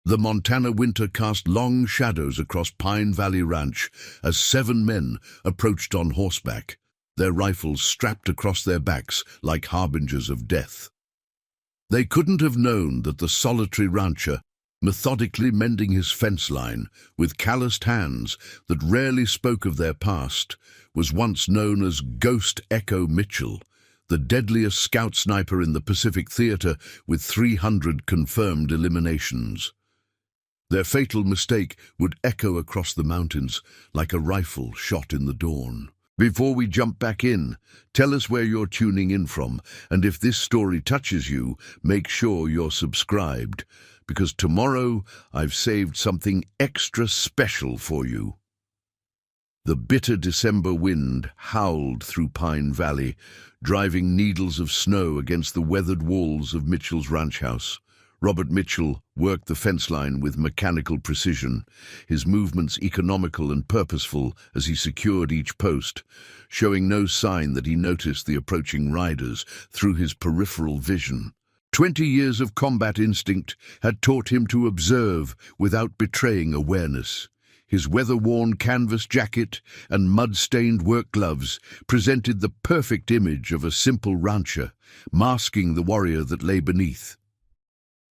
The Montana winter cast long shadows across Pine Valley Ranch as 7 men approached on horseback, their rifles strapped across their backs like harbingers of death. They couldn't have known that the solitary rancher, methodically mending his fence line with calloused hands that rarely spoke of their past, was once known as Ghost Echo Mitchell, the deadliest scout sniper in the Pacific Theater with 300 confirmed eliminations. Their fatal mistake would echo across the mountains like a rifle shot in the dawn. Before we jump back in, tell us where you're tuning in from, and if this story touches you, make sure you're subscribed, because tomorrow I've saved something extra special for you. The bitter December wind howled through Pine Valley, driving needles of snow against the weathered walls of Mitchell's ranch house. Robert Mitchell worked the fence line with mechanical precision, his movements economical and purposeful as he secured each post, showing no sign that he noticed the approaching riders through his peripheral vision. 20 years of combat instinct had taught him to observe without betraying awareness. His weather-worn canvas jacket and mud-stained work gloves presented the perfect image of a simple rancher, masking the warrior that lay beneath.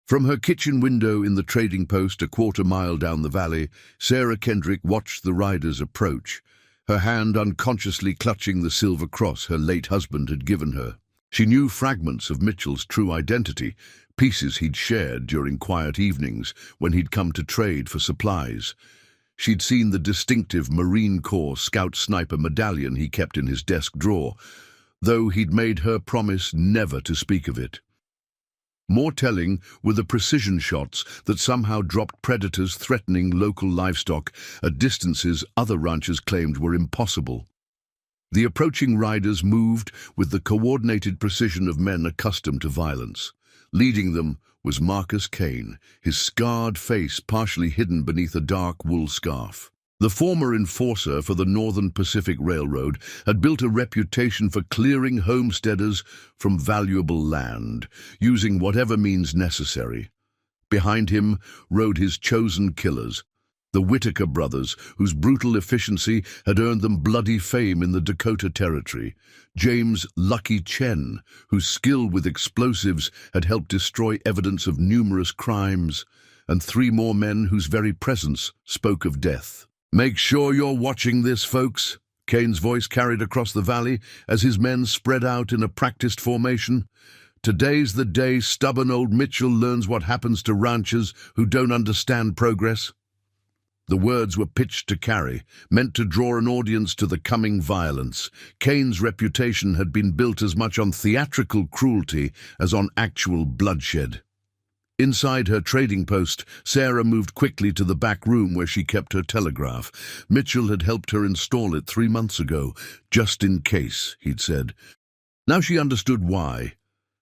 From her kitchen window in the trading post a quarter-mile down the valley, Sarah Kendrick watched the riders approach, her hand unconsciously clutching the silver cross her late husband had given her. She knew fragments of Mitchell's true identity, pieces he'd shared during quiet evenings when he'd come to trade for supplies. She'd seen the distinctive Marine Corps Scout Sniper medallion he kept in his desk drawer, though he'd made her promise never to speak of it. More telling were the precision shots that somehow dropped predators threatening local livestock at distances other ranchers claimed were impossible. The approaching riders moved with the coordinated precision of men accustomed to violence. Leading them was Marcus Kane, his scarred face partially hidden beneath a dark wool scarf. The former enforcer for the Northern Pacific Railroad had built a reputation for clearing homesteaders from valuable land, using whatever means necessary. Behind him rode his chosen killers, the Whitaker brothers, whose brutal efficiency had earned them bloody fame in the Dakota Territory, James Lucky Chen, whose skill with explosives had helped destroy evidence of numerous crimes, and 3 more men whose very presence spoke of death. "Make sure you're watching this, folks," Kane's voice carried across the valley as his men spread out in a practiced formation. "Today's the day stubborn old Mitchell learns what happens to ranchers who don't understand progress." The words were pitched to carry, meant to draw an audience to the coming violence. Kane's reputation had been built as much on theatrical cruelty as on actual bloodshed. Inside her trading post, Sarah moved quickly to the back room where she kept her telegraph. Mitchell had helped her install it 3 months ago, just in case, he'd said. Now she understood why.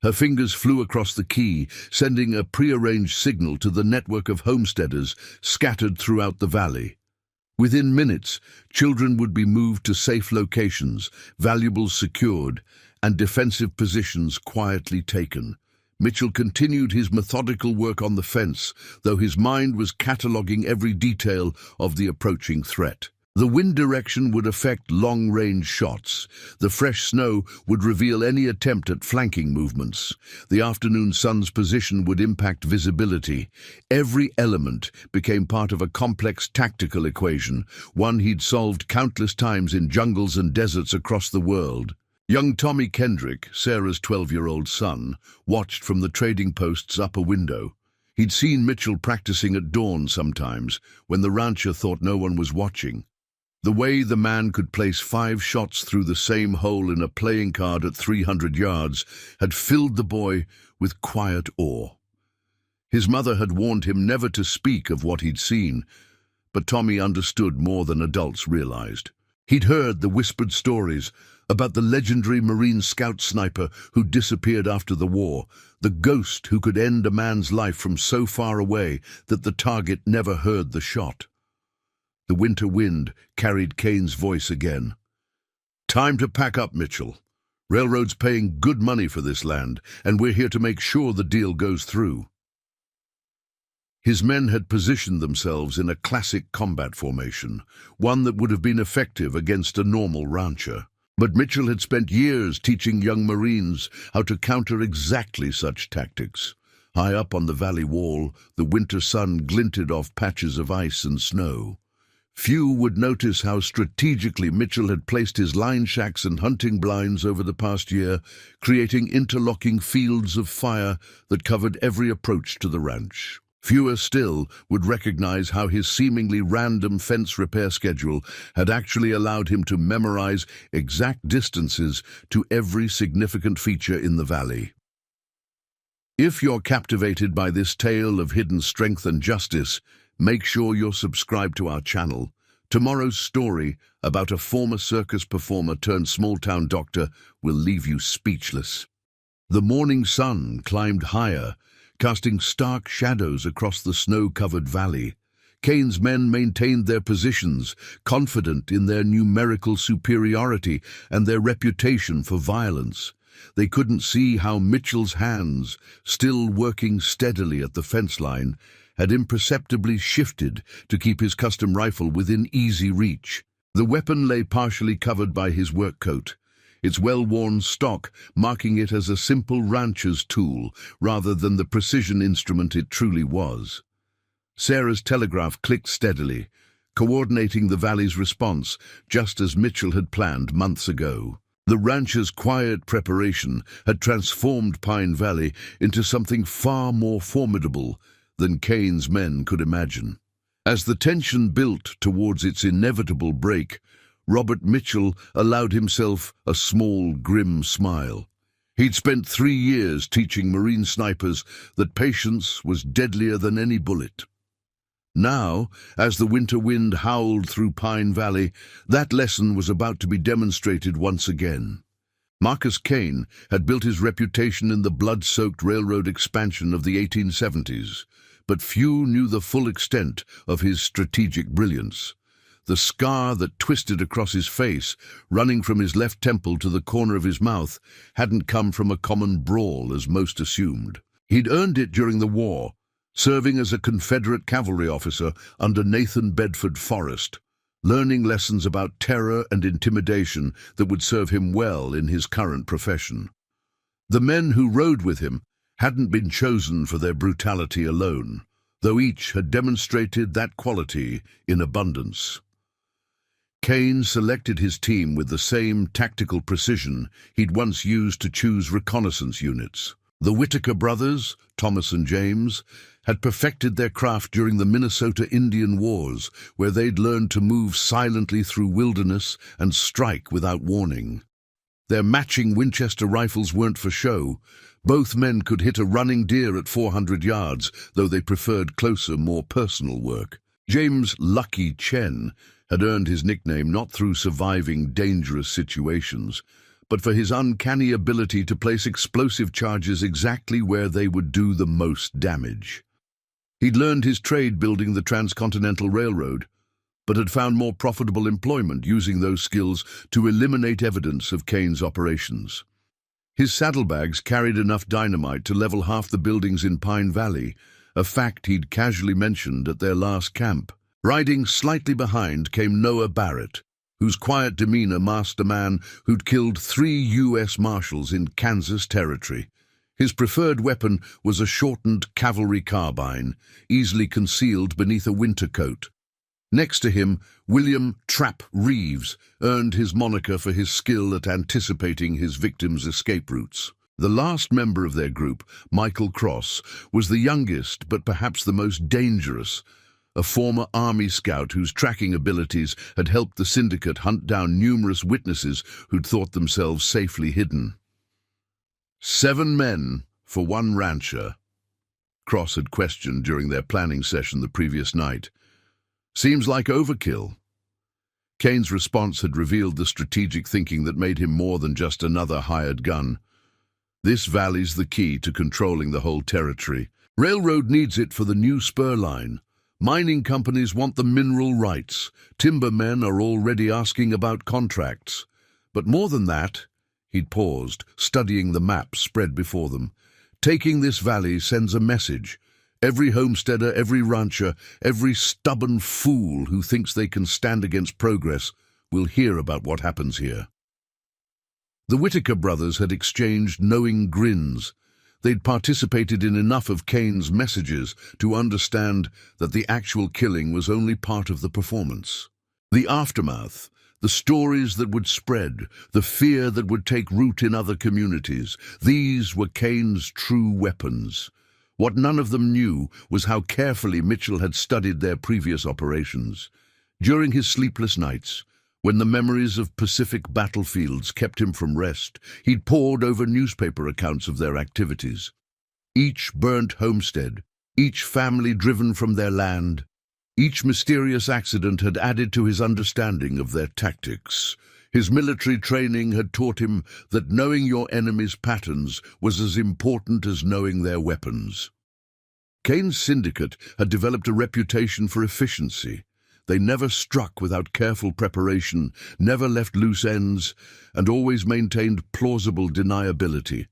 Her fingers flew across the key, sending a prearranged signal to the network of homesteaders scattered throughout the valley. Within minutes, children would be moved to safe locations, valuables secured, and defensive positions quietly taken. Mitchell continued his methodical work on the fence, though his mind was cataloguing every detail of the approaching threat. The wind direction would affect long-range shots. The fresh snow would reveal any attempt at flanking movements. The afternoon sun's position would impact visibility. Every element became part of a complex tactical equation, one he'd solved countless times in jungles and deserts across the world. Young Tommy Kendrick, Sarah's 12-year-old son, watched from the trading post's upper window. He'd seen Mitchell practicing at dawn sometimes, when the rancher thought no one was watching. The way the man could place 5 shots through the same hole in a playing card at 300 yards had filled the boy with quiet awe. His mother had warned him never to speak of what he'd seen, but Tommy understood more than adults realized. He'd heard the whispered stories about the legendary Marine Scout sniper who disappeared after the war, the ghost who could end a man's life from so far away that the target never heard the shot. The winter wind carried Kane's voice again. "Time to pack up, Mitchell. Railroad's paying good money for this land, and we're here to make sure the deal goes through." His men had positioned themselves in a classic combat formation, one that would have been effective against a normal rancher. But Mitchell had spent years teaching young Marines how to counter exactly such tactics. High up on the valley wall, the winter sun glinted off patches of ice and snow. Few would notice how strategically Mitchell had placed his line shacks and hunting blinds over the past year, creating interlocking fields of fire that covered every approach to the ranch. Fewer still would recognize how his seemingly random fence repair schedule had actually allowed him to memorize exact distances to every significant feature in the valley. If you're captivated by this tale of hidden strength and justice, make sure you're subscribed to our channel. Tomorrow's story about a former circus performer turned small-town doctor will leave you speechless. The morning sun climbed higher, casting stark shadows across the snow-covered valley. Kane's men maintained their positions, confident in their numerical superiority and their reputation for violence. They couldn't see how Mitchell's hands, still working steadily at the fence line, had imperceptibly shifted to keep his custom rifle within easy reach. The weapon lay partially covered by his work coat, its well-worn stock marking it as a simple rancher's tool rather than the precision instrument it truly was. Sarah's telegraph clicked steadily, coordinating the valley's response just as Mitchell had planned months ago. The rancher's quiet preparation had transformed Pine Valley into something far more formidable than Kane's men could imagine. As the tension built towards its inevitable break, Robert Mitchell allowed himself a small, grim smile. He'd spent 3 years teaching Marine snipers that patience was deadlier than any bullet. Now, as the winter wind howled through Pine Valley, that lesson was about to be demonstrated once again. Marcus Kane had built his reputation in the blood-soaked railroad expansion of the 1870s, but few knew the full extent of his strategic brilliance. The scar that twisted across his face, running from his left temple to the corner of his mouth, hadn't come from a common brawl as most assumed. He'd earned it during the war, serving as a Confederate cavalry officer under Nathan Bedford Forrest, learning lessons about terror and intimidation that would serve him well in his current profession. The men who rode with him hadn't been chosen for their brutality alone, though each had demonstrated that quality in abundance. Kane selected his team with the same tactical precision he'd once used to choose reconnaissance units. The Whitaker brothers, Thomas and James, had perfected their craft during the Minnesota Indian Wars, where they'd learned to move silently through wilderness and strike without warning. Their matching Winchester rifles weren't for show. Both men could hit a running deer at 400 yards, though they preferred closer, more personal work. James "Lucky" Chen had earned his nickname not through surviving dangerous situations, but for his uncanny ability to place explosive charges exactly where they would do the most damage. He'd learned his trade building the Transcontinental Railroad, but had found more profitable employment using those skills to eliminate evidence of Kane's operations. His saddlebags carried enough dynamite to level half the buildings in Pine Valley, a fact he'd casually mentioned at their last camp. Riding slightly behind came Noah Barrett, whose quiet demeanor masked a man who'd killed 3 U.S. Marshals in Kansas Territory. His preferred weapon was a shortened cavalry carbine, easily concealed beneath a winter coat. Next to him, William "Trap" Reeves earned his moniker for his skill at anticipating his victims' escape routes. The last member of their group, Michael Cross, was the youngest but perhaps the most dangerous, a former Army scout whose tracking abilities had helped the syndicate hunt down numerous witnesses who'd thought themselves safely hidden. 7 men for 1 rancher, Cross had questioned during their planning session the previous night. Seems like overkill. Kane's response had revealed the strategic thinking that made him more than just another hired gun. This valley's the key to controlling the whole territory. Railroad needs it for the new spur line. Mining companies want the mineral rights. Timbermen are already asking about contracts. But more than that, he'd paused, studying the map spread before them. Taking this valley sends a message. Every homesteader, every rancher, every stubborn fool who thinks they can stand against progress will hear about what happens here. The Whitaker brothers had exchanged knowing grins. They'd participated in enough of Kane's messages to understand that the actual killing was only part of the performance. The aftermath, the stories that would spread, the fear that would take root in other communities, these were Kane's true weapons. What none of them knew was how carefully Mitchell had studied their previous operations. During his sleepless nights, when the memories of Pacific battlefields kept him from rest, he'd pored over newspaper accounts of their activities. Each burnt homestead, each family driven from their land, each mysterious accident had added to his understanding of their tactics. His military training had taught him that knowing your enemy's patterns was as important as knowing their weapons. Kane's syndicate had developed a reputation for efficiency. They never struck without careful preparation, never left loose ends, and always maintained plausible deniability.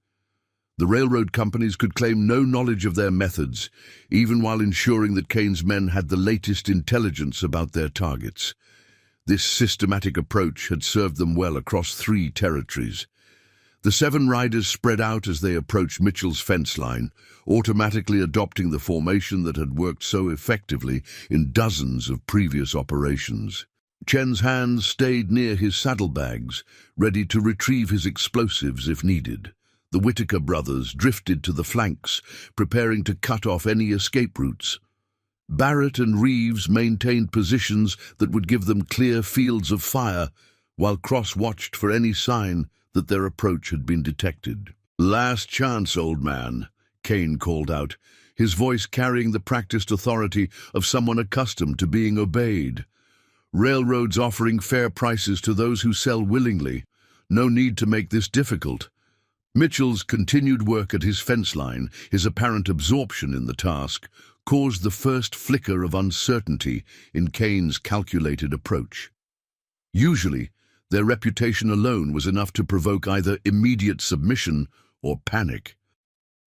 The railroad companies could claim no knowledge of their methods, even while ensuring that Kane's men had the latest intelligence about their targets. This systematic approach had served them well across 3 territories. The 7 riders spread out as they approached Mitchell's fence line, automatically adopting the formation that had worked so effectively in dozens of previous operations. Chen's hands stayed near his saddlebags, ready to retrieve his explosives if needed. The Whitaker brothers drifted to the flanks, preparing to cut off any escape routes. Barrett and Reeves maintained positions that would give them clear fields of fire, while Cross watched for any sign that their approach had been detected. "Last chance, old man," Kane called out, his voice carrying the practiced authority of someone accustomed to being obeyed. "Railroads offering fair prices to those who sell willingly. No need to make this difficult." Mitchell's continued work at his fence line, his apparent absorption in the task, caused the first flicker of uncertainty in Kane's calculated approach. Usually, their reputation alone was enough to provoke either immediate submission or panic.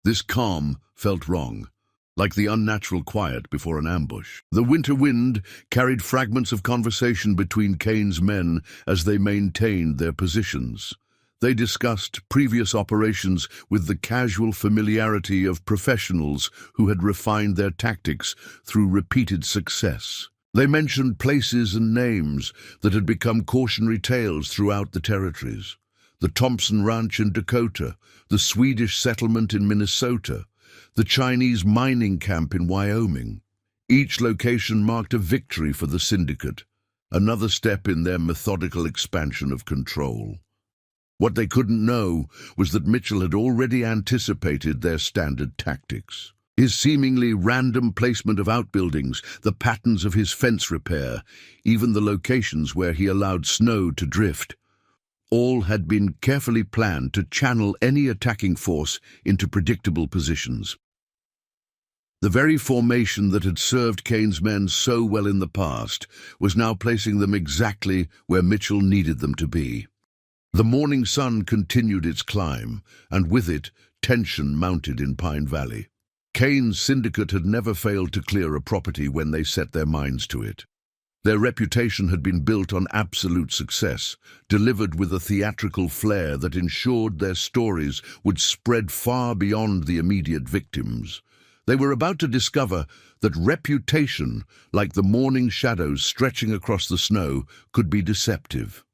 This calm felt wrong, like the unnatural quiet before an ambush. The winter wind carried fragments of conversation between Kane's men as they maintained their positions. They discussed previous operations with the casual familiarity of professionals who had refined their tactics through repeated success. They mentioned places and names that had become cautionary tales throughout the territories. The Thompson Ranch in Dakota, the Swedish settlement in Minnesota, the Chinese mining camp in Wyoming. Each location marked a victory for the syndicate, another step in their methodical expansion of control. What they couldn't know was that Mitchell had already anticipated their standard tactics. His seemingly random placement of outbuildings, the patterns of his fence repair, even the locations where he allowed snow to drift, all had been carefully planned to channel any attacking force into predictable positions. The very formation that had served Kane's men so well in the past was now placing them exactly where Mitchell needed them to be. The morning sun continued its climb, and with it, tension mounted in Pine Valley. Kane's syndicate had never failed to clear a property when they set their minds to it. Their reputation had been built on absolute success, delivered with a theatrical flair that ensured their stories would spread far beyond the immediate victims. They were about to discover that reputation, like the morning shadows stretching across the snow, could be deceptive.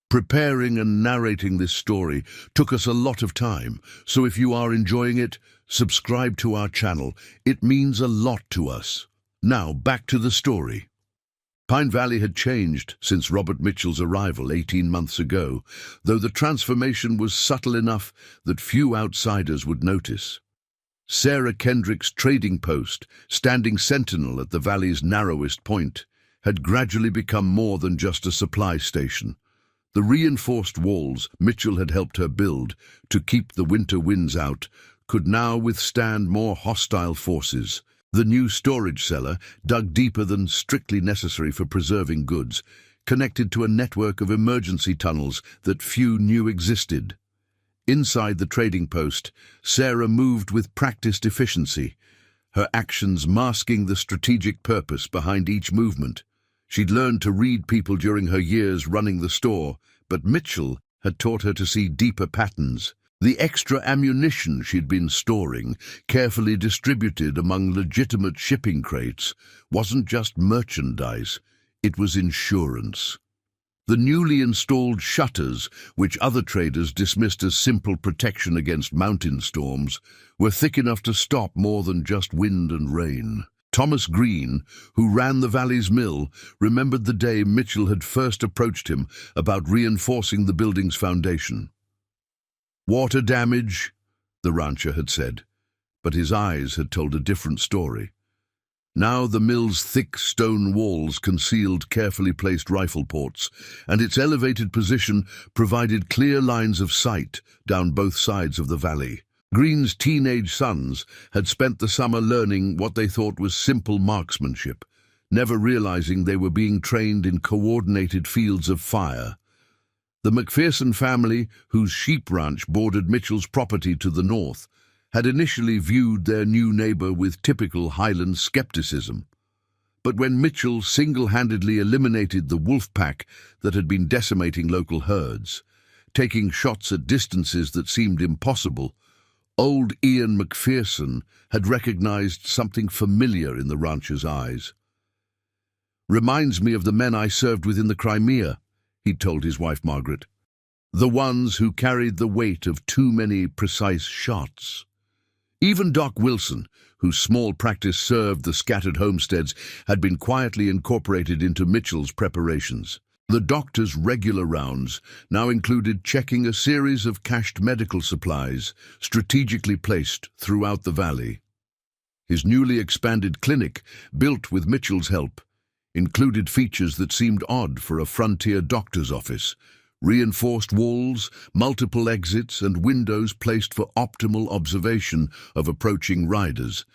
Preparing and narrating this story took us a lot of time, so if you are enjoying it, subscribe to our channel. It means a lot to us. Now, back to the story. Pine Valley had changed since Robert Mitchell's arrival 18 months ago, though the transformation was subtle enough that few outsiders would notice. Sarah Kendrick's trading post, standing sentinel at the valley's narrowest point, had gradually become more than just a supply station. The reinforced walls Mitchell had helped her build to keep the winter winds out could now withstand more hostile forces. The new storage cellar, dug deeper than strictly necessary for preserving goods, connected to a network of emergency tunnels that few knew existed. Inside the trading post, Sarah moved with practiced efficiency, her actions masking the strategic purpose behind each movement. She'd learned to read people during her years running the store, but Mitchell had taught her to see deeper patterns. The extra ammunition she'd been storing, carefully distributed among legitimate shipping crates, wasn't just merchandise, it was insurance. The newly installed shutters, which other traders dismissed as simple protection against mountain storms, were thick enough to stop more than just wind and rain. Thomas Green, who ran the valley's mill, remembered the day Mitchell had first approached him about reinforcing the building's foundation. "Water damage," the rancher had said, but his eyes had told a different story. Now the mill's thick stone walls concealed carefully placed rifle ports, and its elevated position provided clear lines of sight down both sides of the valley. Green's teenage sons had spent the summer learning what they thought was simple marksmanship, never realizing they were being trained in coordinated fields of fire. The McPherson family, whose sheep ranch bordered Mitchell's property to the north, had initially viewed their new neighbor with typical Highland skepticism. But when Mitchell single-handedly eliminated the wolf pack that had been decimating local herds, taking shots at distances that seemed impossible, old Ian McPherson had recognized something familiar in the rancher's eyes. "Reminds me of the men I served with in the Crimea," he'd told his wife Margaret. "The ones who carried the weight of too many precise shots." Even Doc Wilson, whose small practice served the scattered homesteads, had been quietly incorporated into Mitchell's preparations. The doctor's regular rounds now included checking a series of cached medical supplies strategically placed throughout the valley. His newly expanded clinic, built with Mitchell's help, included features that seemed odd for a frontier doctor's office: reinforced walls, multiple exits, and windows placed for optimal observation of approaching riders.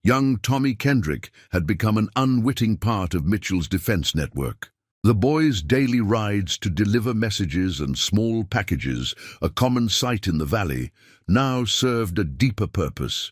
Young Tommy Kendrick had become an unwitting part of Mitchell's defense network. The boys' daily rides to deliver messages and small packages, a common sight in the valley, now served a deeper purpose.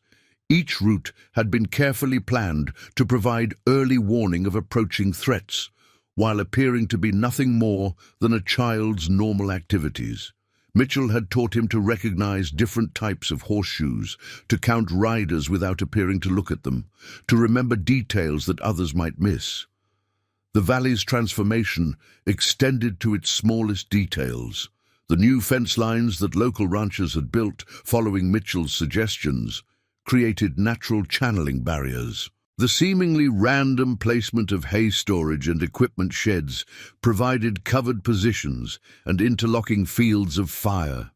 Each route had been carefully planned to provide early warning of approaching threats, while appearing to be nothing more than a child's normal activities. Mitchell had taught him to recognize different types of horseshoes, to count riders without appearing to look at them, to remember details that others might miss. The valley's transformation extended to its smallest details. The new fence lines that local ranchers had built, following Mitchell's suggestions, created natural channeling barriers. The seemingly random placement of hay storage and equipment sheds provided covered positions and interlocking fields of fire.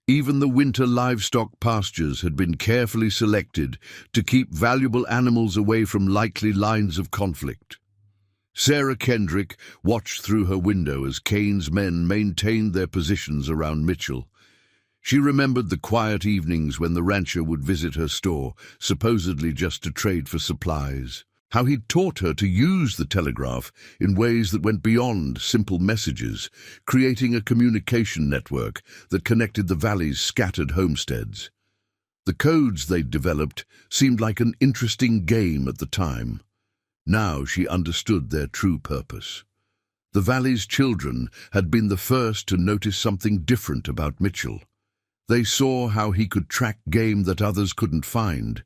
Even the winter livestock pastures had been carefully selected to keep valuable animals away from likely lines of conflict. Sarah Kendrick watched through her window as Kane's men maintained their positions around Mitchell. She remembered the quiet evenings when the rancher would visit her store, supposedly just to trade for supplies. How he'd taught her to use the telegraph in ways that went beyond simple messages, creating a communication network that connected the valley's scattered homesteads. The codes they'd developed seemed like an interesting game at the time. Now she understood their true purpose. The valley's children had been the first to notice something different about Mitchell. They saw how he could track game that others couldn't find,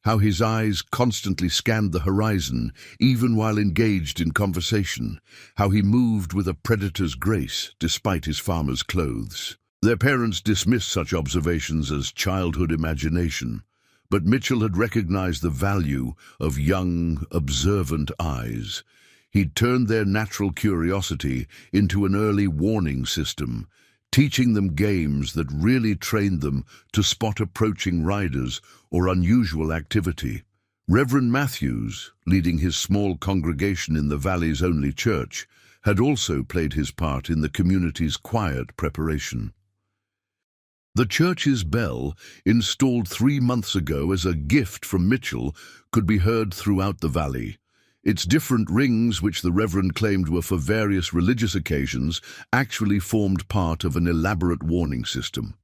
how his eyes constantly scanned the horizon, even while engaged in conversation, how he moved with a predator's grace despite his farmer's clothes. Their parents dismissed such observations as childhood imagination, but Mitchell had recognized the value of young, observant eyes. He'd turned their natural curiosity into an early warning system, teaching them games that really trained them to spot approaching riders or unusual activity. Reverend Matthews, leading his small congregation in the valley's only church, had also played his part in the community's quiet preparation. The church's bell, installed 3 months ago as a gift from Mitchell, could be heard throughout the valley. Its different rings, which the Reverend claimed were for various religious occasions, actually formed part of an elaborate warning system.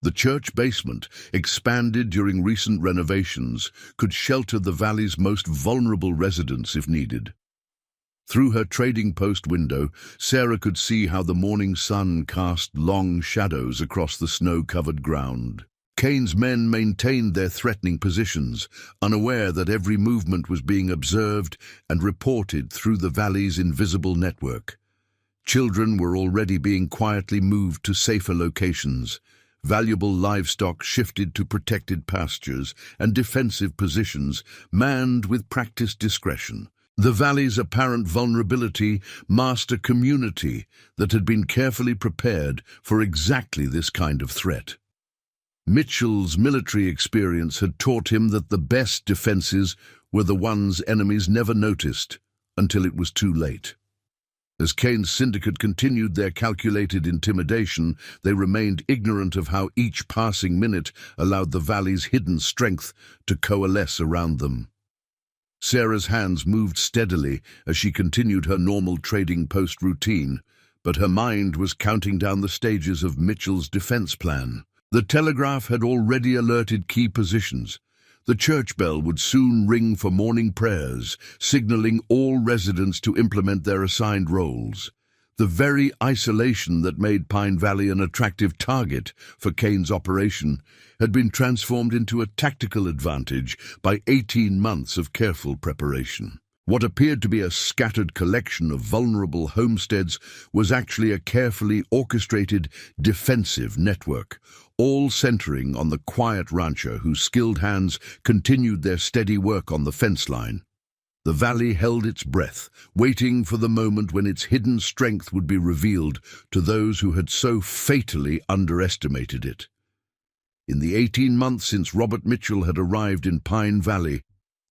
The church basement, expanded during recent renovations, could shelter the valley's most vulnerable residents if needed. Through her trading post window, Sarah could see how the morning sun cast long shadows across the snow-covered ground. Kane's men maintained their threatening positions, unaware that every movement was being observed and reported through the valley's invisible network. Children were already being quietly moved to safer locations. Valuable livestock shifted to protected pastures and defensive positions, manned with practiced discretion. The valley's apparent vulnerability masked a community that had been carefully prepared for exactly this kind of threat. Mitchell's military experience had taught him that the best defenses were the ones enemies never noticed until it was too late. As Kane's syndicate continued their calculated intimidation, they remained ignorant of how each passing minute allowed the valley's hidden strength to coalesce around them. Sarah's hands moved steadily as she continued her normal trading post routine, but her mind was counting down the stages of Mitchell's defense plan. The telegraph had already alerted key positions. The church bell would soon ring for morning prayers, signaling all residents to implement their assigned roles. The very isolation that made Pine Valley an attractive target for Kane's operation had been transformed into a tactical advantage by 18 months of careful preparation. What appeared to be a scattered collection of vulnerable homesteads was actually a carefully orchestrated defensive network, all centering on the quiet rancher whose skilled hands continued their steady work on the fence line. The valley held its breath, waiting for the moment when its hidden strength would be revealed to those who had so fatally underestimated it. In the 18 months since Robert Mitchell had arrived in Pine Valley,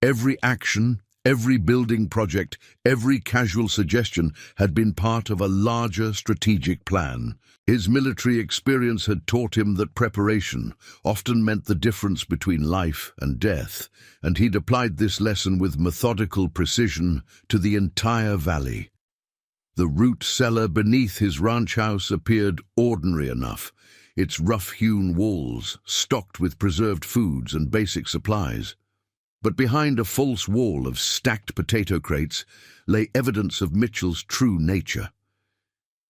every action, every building project, every casual suggestion had been part of a larger strategic plan. His military experience had taught him that preparation often meant the difference between life and death, and he'd applied this lesson with methodical precision to the entire valley. The root cellar beneath his ranch house appeared ordinary enough, its rough-hewn walls stocked with preserved foods and basic supplies. But behind a false wall of stacked potato crates lay evidence of Mitchell's true nature.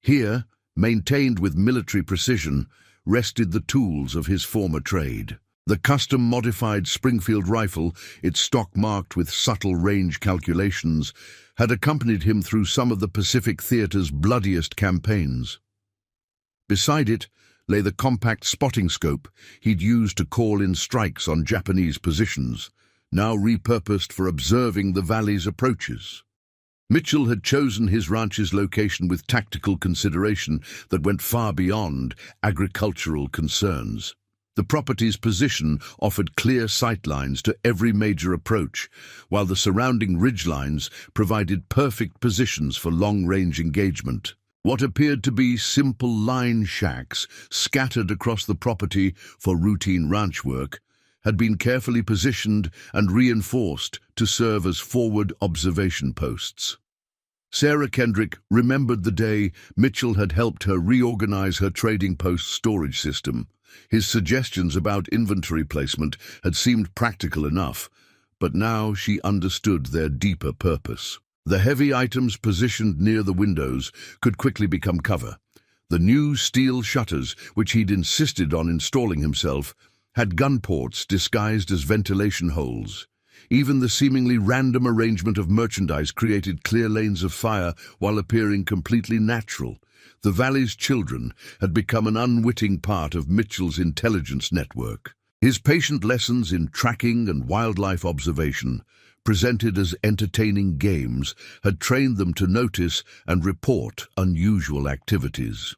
Here, maintained with military precision, rested the tools of his former trade. The custom-modified Springfield rifle, its stock marked with subtle range calculations, had accompanied him through some of the Pacific Theater's bloodiest campaigns. Beside it lay the compact spotting scope he'd used to call in strikes on Japanese positions, now repurposed for observing the valley's approaches. Mitchell had chosen his ranch's location with tactical consideration that went far beyond agricultural concerns. The property's position offered clear sightlines to every major approach, while the surrounding ridgelines provided perfect positions for long-range engagement. What appeared to be simple line shacks scattered across the property for routine ranch work had been carefully positioned and reinforced to serve as forward observation posts. Sarah Kendrick remembered the day Mitchell had helped her reorganize her trading post storage system. His suggestions about inventory placement had seemed practical enough, but now she understood their deeper purpose. The heavy items positioned near the windows could quickly become cover. The new steel shutters, which he'd insisted on installing himself, had gun ports disguised as ventilation holes. Even the seemingly random arrangement of merchandise created clear lanes of fire while appearing completely natural. The valley's children had become an unwitting part of Mitchell's intelligence network. His patient lessons in tracking and wildlife observation, presented as entertaining games, had trained them to notice and report unusual activities.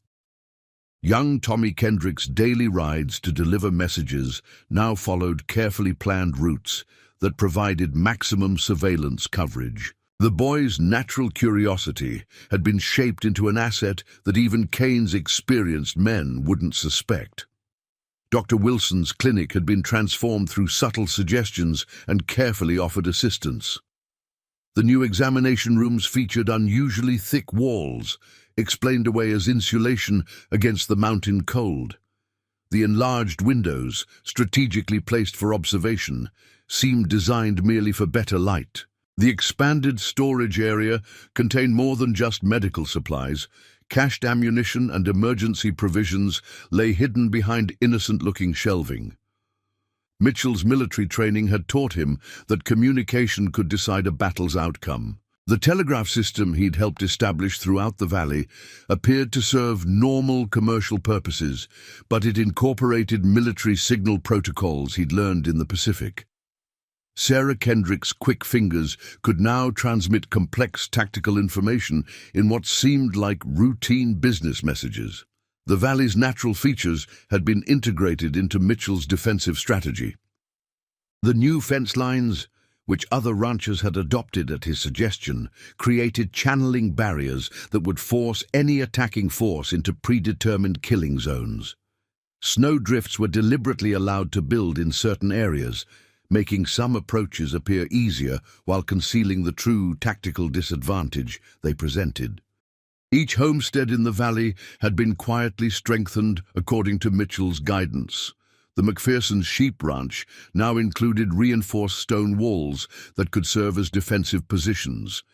Young Tommy Kendrick's daily rides to deliver messages now followed carefully planned routes that provided maximum surveillance coverage. The boy's natural curiosity had been shaped into an asset that even Kane's experienced men wouldn't suspect. Dr. Wilson's clinic had been transformed through subtle suggestions and carefully offered assistance. The new examination rooms featured unusually thick walls, explained away as insulation against the mountain cold. The enlarged windows, strategically placed for observation, seemed designed merely for better light. The expanded storage area contained more than just medical supplies. Cached ammunition and emergency provisions lay hidden behind innocent-looking shelving. Mitchell's military training had taught him that communication could decide a battle's outcome. The telegraph system he'd helped establish throughout the valley appeared to serve normal commercial purposes, but it incorporated military signal protocols he'd learned in the Pacific. Sarah Kendrick's quick fingers could now transmit complex tactical information in what seemed like routine business messages. The valley's natural features had been integrated into Mitchell's defensive strategy. The new fence lines, which other ranchers had adopted at his suggestion, created channeling barriers that would force any attacking force into predetermined killing zones. Snowdrifts were deliberately allowed to build in certain areas, making some approaches appear easier while concealing the true tactical disadvantage they presented. Each homestead in the valley had been quietly strengthened according to Mitchell's guidance. The McPherson's sheep ranch now included reinforced stone walls that could serve as defensive positions.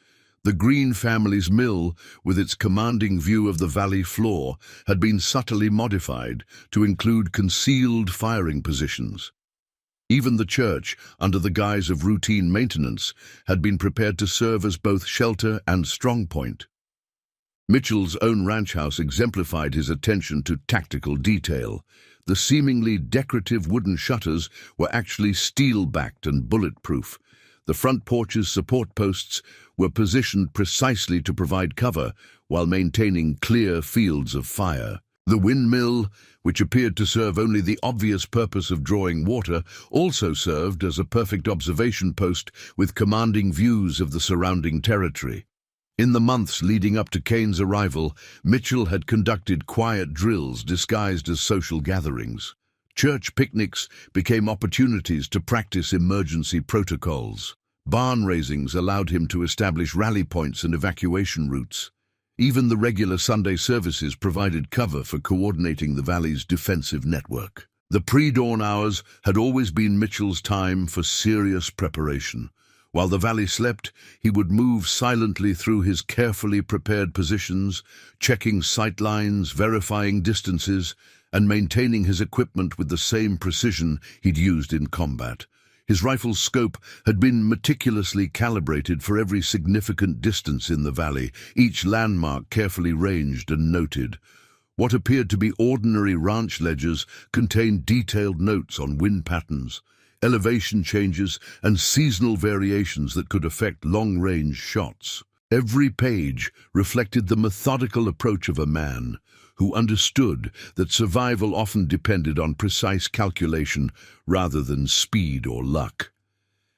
The Green family's mill, with its commanding view of the valley floor, had been subtly modified to include concealed firing positions. Even the church, under the guise of routine maintenance, had been prepared to serve as both shelter and strongpoint. Mitchell's own ranch house exemplified his attention to tactical detail. The seemingly decorative wooden shutters were actually steel-backed and bulletproof. The front porch's support posts were positioned precisely to provide cover while maintaining clear fields of fire. The windmill, which appeared to serve only the obvious purpose of drawing water, also served as a perfect observation post with commanding views of the surrounding territory. In the months leading up to Kane's arrival, Mitchell had conducted quiet drills disguised as social gatherings. Church picnics became opportunities to practice emergency protocols. Barn raisings allowed him to establish rally points and evacuation routes. Even the regular Sunday services provided cover for coordinating the valley's defensive network. The pre-dawn hours had always been Mitchell's time for serious preparation. While the valley slept, he would move silently through his carefully prepared positions, checking sight lines, verifying distances, and maintaining his equipment with the same precision he'd used in combat. His rifle's scope had been meticulously calibrated for every significant distance in the valley, each landmark carefully ranged and noted. What appeared to be ordinary ranch ledgers contained detailed notes on wind patterns, elevation changes, and seasonal variations that could affect long-range shots. Every page reflected the methodical approach of a man who understood that survival often depended on precise calculation rather than speed or luck.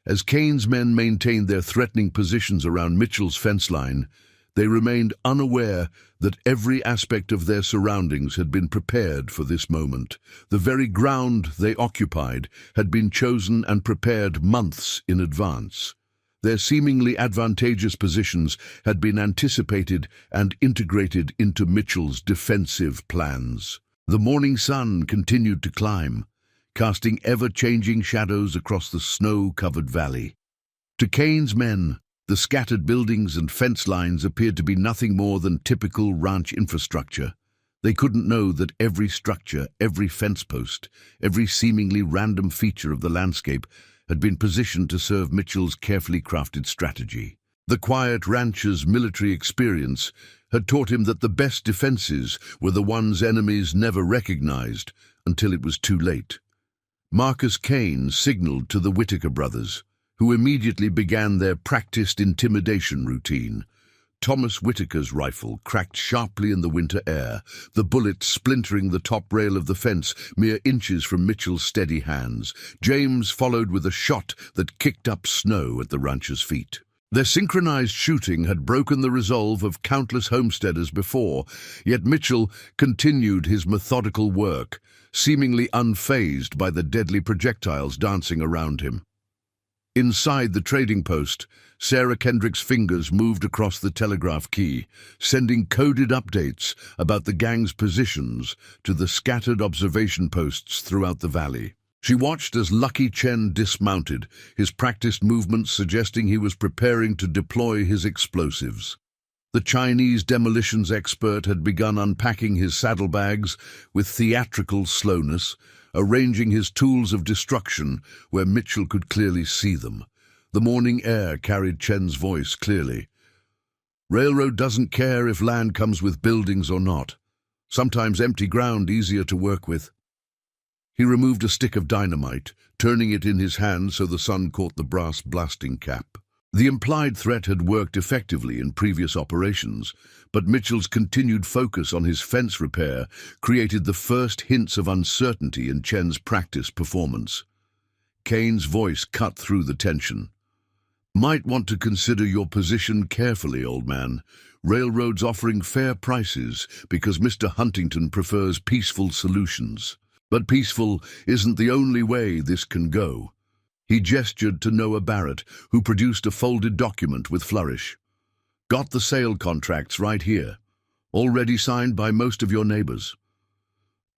As Kane's men maintained their threatening positions around Mitchell's fence line, they remained unaware that every aspect of their surroundings had been prepared for this moment. The very ground they occupied had been chosen and prepared months in advance. Their seemingly advantageous positions had been anticipated and integrated into Mitchell's defensive plans. The morning sun continued to climb, casting ever-changing shadows across the snow-covered valley. To Kane's men, the scattered buildings and fence lines appeared to be nothing more than typical ranch infrastructure. They couldn't know that every structure, every fence post, every seemingly random feature of the landscape had been positioned to serve Mitchell's carefully crafted strategy. The quiet rancher's military experience had taught him that the best defenses were the ones enemies never recognized until it was too late. Marcus Kane signaled to the Whitaker brothers, who immediately began their practiced intimidation routine. Thomas Whitaker's rifle cracked sharply in the winter air, the bullet splintering the top rail of the fence mere inches from Mitchell's steady hands. James followed with a shot that kicked up snow at the rancher's feet. Their synchronized shooting had broken the resolve of countless homesteaders before, yet Mitchell continued his methodical work, seemingly unfazed by the deadly projectiles dancing around him. Inside the trading post, Sarah Kendrick's fingers moved across the telegraph key, sending coded updates about the gang's positions to the scattered observation posts throughout the valley. She watched as Lucky Chen dismounted, his practiced movements suggesting he was preparing to deploy his explosives. The Chinese demolitions expert had begun unpacking his saddlebags with theatrical slowness, arranging his tools of destruction where Mitchell could clearly see them. The morning air carried Chen's voice clearly. "Railroad doesn't care if land comes with buildings or not. Sometimes empty ground easier to work with." He removed a stick of dynamite, turning it in his hand so the sun caught the brass blasting cap. The implied threat had worked effectively in previous operations, but Mitchell's continued focus on his fence repair created the first hints of uncertainty in Chen's practice performance. Kane's voice cut through the tension. "Might want to consider your position carefully, old man. Railroad's offering fair prices because Mr. Huntington prefers peaceful solutions. But peaceful isn't the only way this can go." He gestured to Noah Barrett, who produced a folded document with flourish. "Got the sale contracts right here, already signed by most of your neighbors."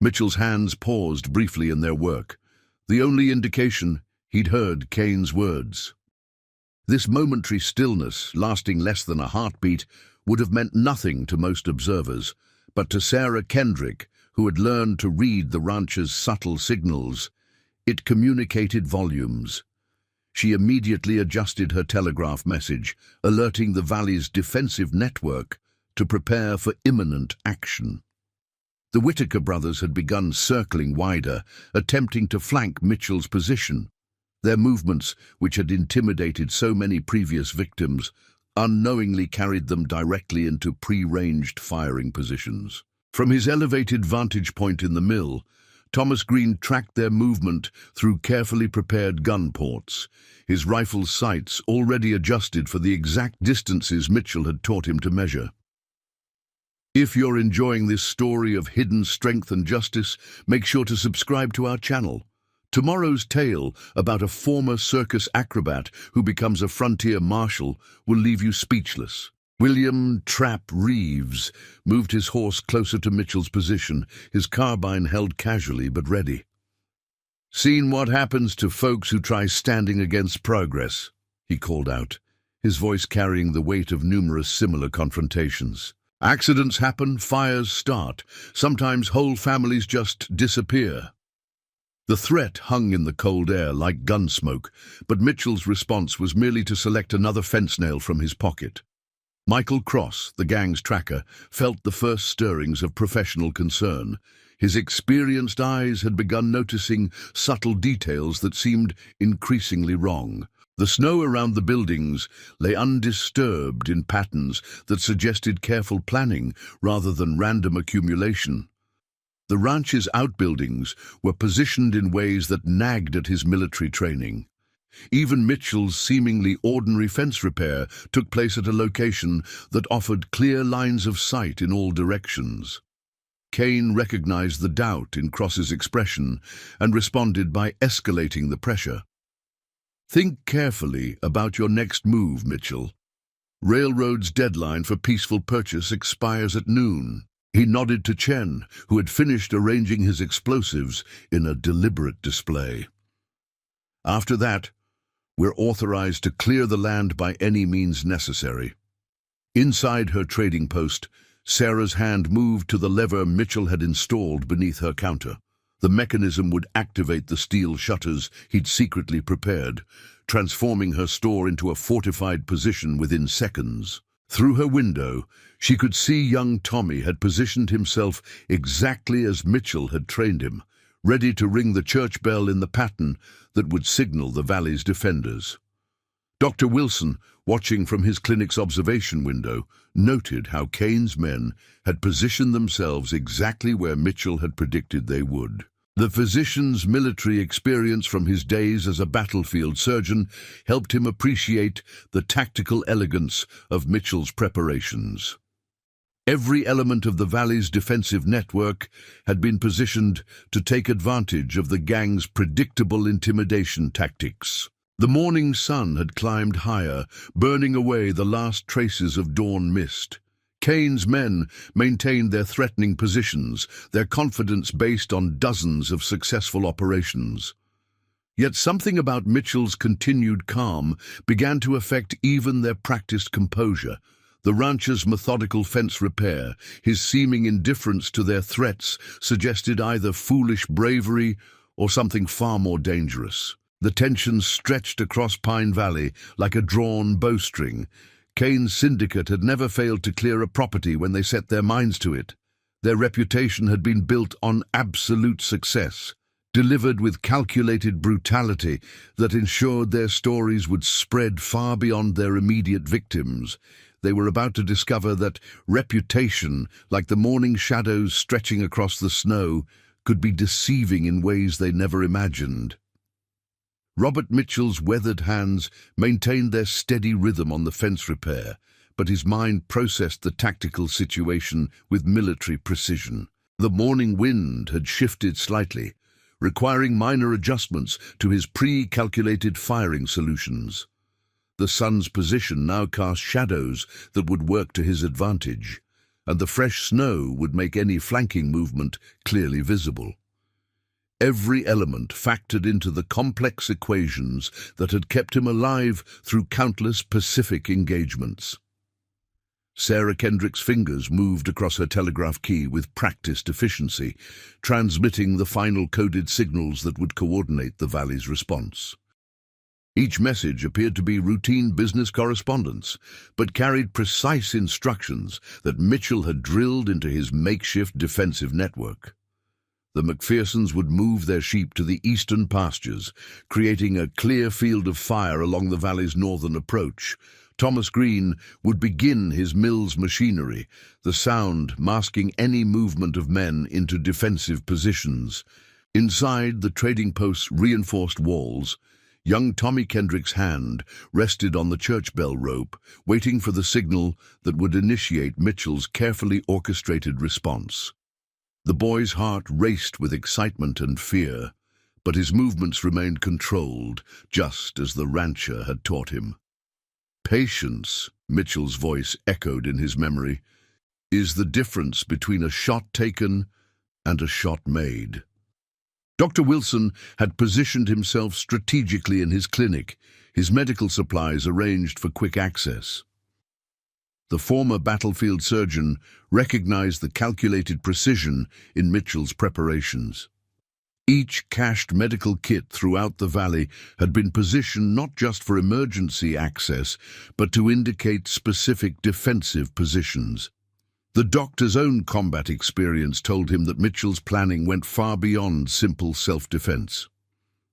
Mitchell's hands paused briefly in their work, the only indication he'd heard Kane's words. This momentary stillness, lasting less than a heartbeat, would have meant nothing to most observers, but to Sarah Kendrick, who had learned to read the rancher's subtle signals, it communicated volumes. She immediately adjusted her telegraph message, alerting the valley's defensive network to prepare for imminent action. The Whitaker brothers had begun circling wider, attempting to flank Mitchell's position. Their movements, which had intimidated so many previous victims, unknowingly carried them directly into pre-ranged firing positions. From his elevated vantage point in the mill, Thomas Green tracked their movement through carefully prepared gun ports, his rifle's sights already adjusted for the exact distances Mitchell had taught him to measure. If you're enjoying this story of hidden strength and justice, make sure to subscribe to our channel. Tomorrow's tale about a former circus acrobat who becomes a frontier marshal will leave you speechless. William "Trap" Reeves moved his horse closer to Mitchell's position, his carbine held casually but ready. "Seen what happens to folks who try standing against progress?" he called out, his voice carrying the weight of numerous similar confrontations. "Accidents happen, fires start. Sometimes whole families just disappear." The threat hung in the cold air like gun smoke, but Mitchell's response was merely to select another fence nail from his pocket. Michael Cross, the gang's tracker, felt the first stirrings of professional concern. His experienced eyes had begun noticing subtle details that seemed increasingly wrong. The snow around the buildings lay undisturbed in patterns that suggested careful planning rather than random accumulation. The ranch's outbuildings were positioned in ways that nagged at his military training. Even Mitchell's seemingly ordinary fence repair took place at a location that offered clear lines of sight in all directions. Kane recognized the doubt in Cross's expression and responded by escalating the pressure. "Think carefully about your next move, Mitchell. Railroad's deadline for peaceful purchase expires at noon." He nodded to Chen, who had finished arranging his explosives in a deliberate display. "After that, we're authorized to clear the land by any means necessary." Inside her trading post, Sarah's hand moved to the lever Mitchell had installed beneath her counter. The mechanism would activate the steel shutters he'd secretly prepared, transforming her store into a fortified position within seconds. Through her window, she could see young Tommy had positioned himself exactly as Mitchell had trained him, ready to ring the church bell in the pattern that would signal the valley's defenders. Dr. Wilson, watching from his clinic's observation window, noted how Kane's men had positioned themselves exactly where Mitchell had predicted they would. The physician's military experience from his days as a battlefield surgeon helped him appreciate the tactical elegance of Mitchell's preparations. Every element of the valley's defensive network had been positioned to take advantage of the gang's predictable intimidation tactics. The morning sun had climbed higher, burning away the last traces of dawn mist. Kane's men maintained their threatening positions, their confidence based on dozens of successful operations. Yet something about Mitchell's continued calm began to affect even their practiced composure. The rancher's methodical fence repair, his seeming indifference to their threats, suggested either foolish bravery or something far more dangerous. The tension stretched across Pine Valley like a drawn bowstring. Kane's syndicate had never failed to clear a property when they set their minds to it. Their reputation had been built on absolute success, delivered with calculated brutality that ensured their stories would spread far beyond their immediate victims. They were about to discover that reputation, like the morning shadows stretching across the snow, could be deceiving in ways they never imagined. Robert Mitchell's weathered hands maintained their steady rhythm on the fence repair, but his mind processed the tactical situation with military precision. The morning wind had shifted slightly, requiring minor adjustments to his pre-calculated firing solutions. The sun's position now cast shadows that would work to his advantage, and the fresh snow would make any flanking movement clearly visible. Every element factored into the complex equations that had kept him alive through countless Pacific engagements. Sarah Kendrick's fingers moved across her telegraph key with practiced efficiency, transmitting the final coded signals that would coordinate the valley's response. Each message appeared to be routine business correspondence, but carried precise instructions that Mitchell had drilled into his makeshift defensive network. The McPhersons would move their sheep to the eastern pastures, creating a clear field of fire along the valley's northern approach. Thomas Green would begin his mill's machinery, the sound masking any movement of men into defensive positions. Inside the trading post's reinforced walls, young Tommy Kendrick's hand rested on the church bell rope, waiting for the signal that would initiate Mitchell's carefully orchestrated response. The boy's heart raced with excitement and fear, but his movements remained controlled, just as the rancher had taught him. Patience, Mitchell's voice echoed in his memory, is the difference between a shot taken and a shot made. Dr. Wilson had positioned himself strategically in his clinic, his medical supplies arranged for quick access. The former battlefield surgeon recognized the calculated precision in Mitchell's preparations. Each cached medical kit throughout the valley had been positioned not just for emergency access, but to indicate specific defensive positions. The doctor's own combat experience told him that Mitchell's planning went far beyond simple self-defense.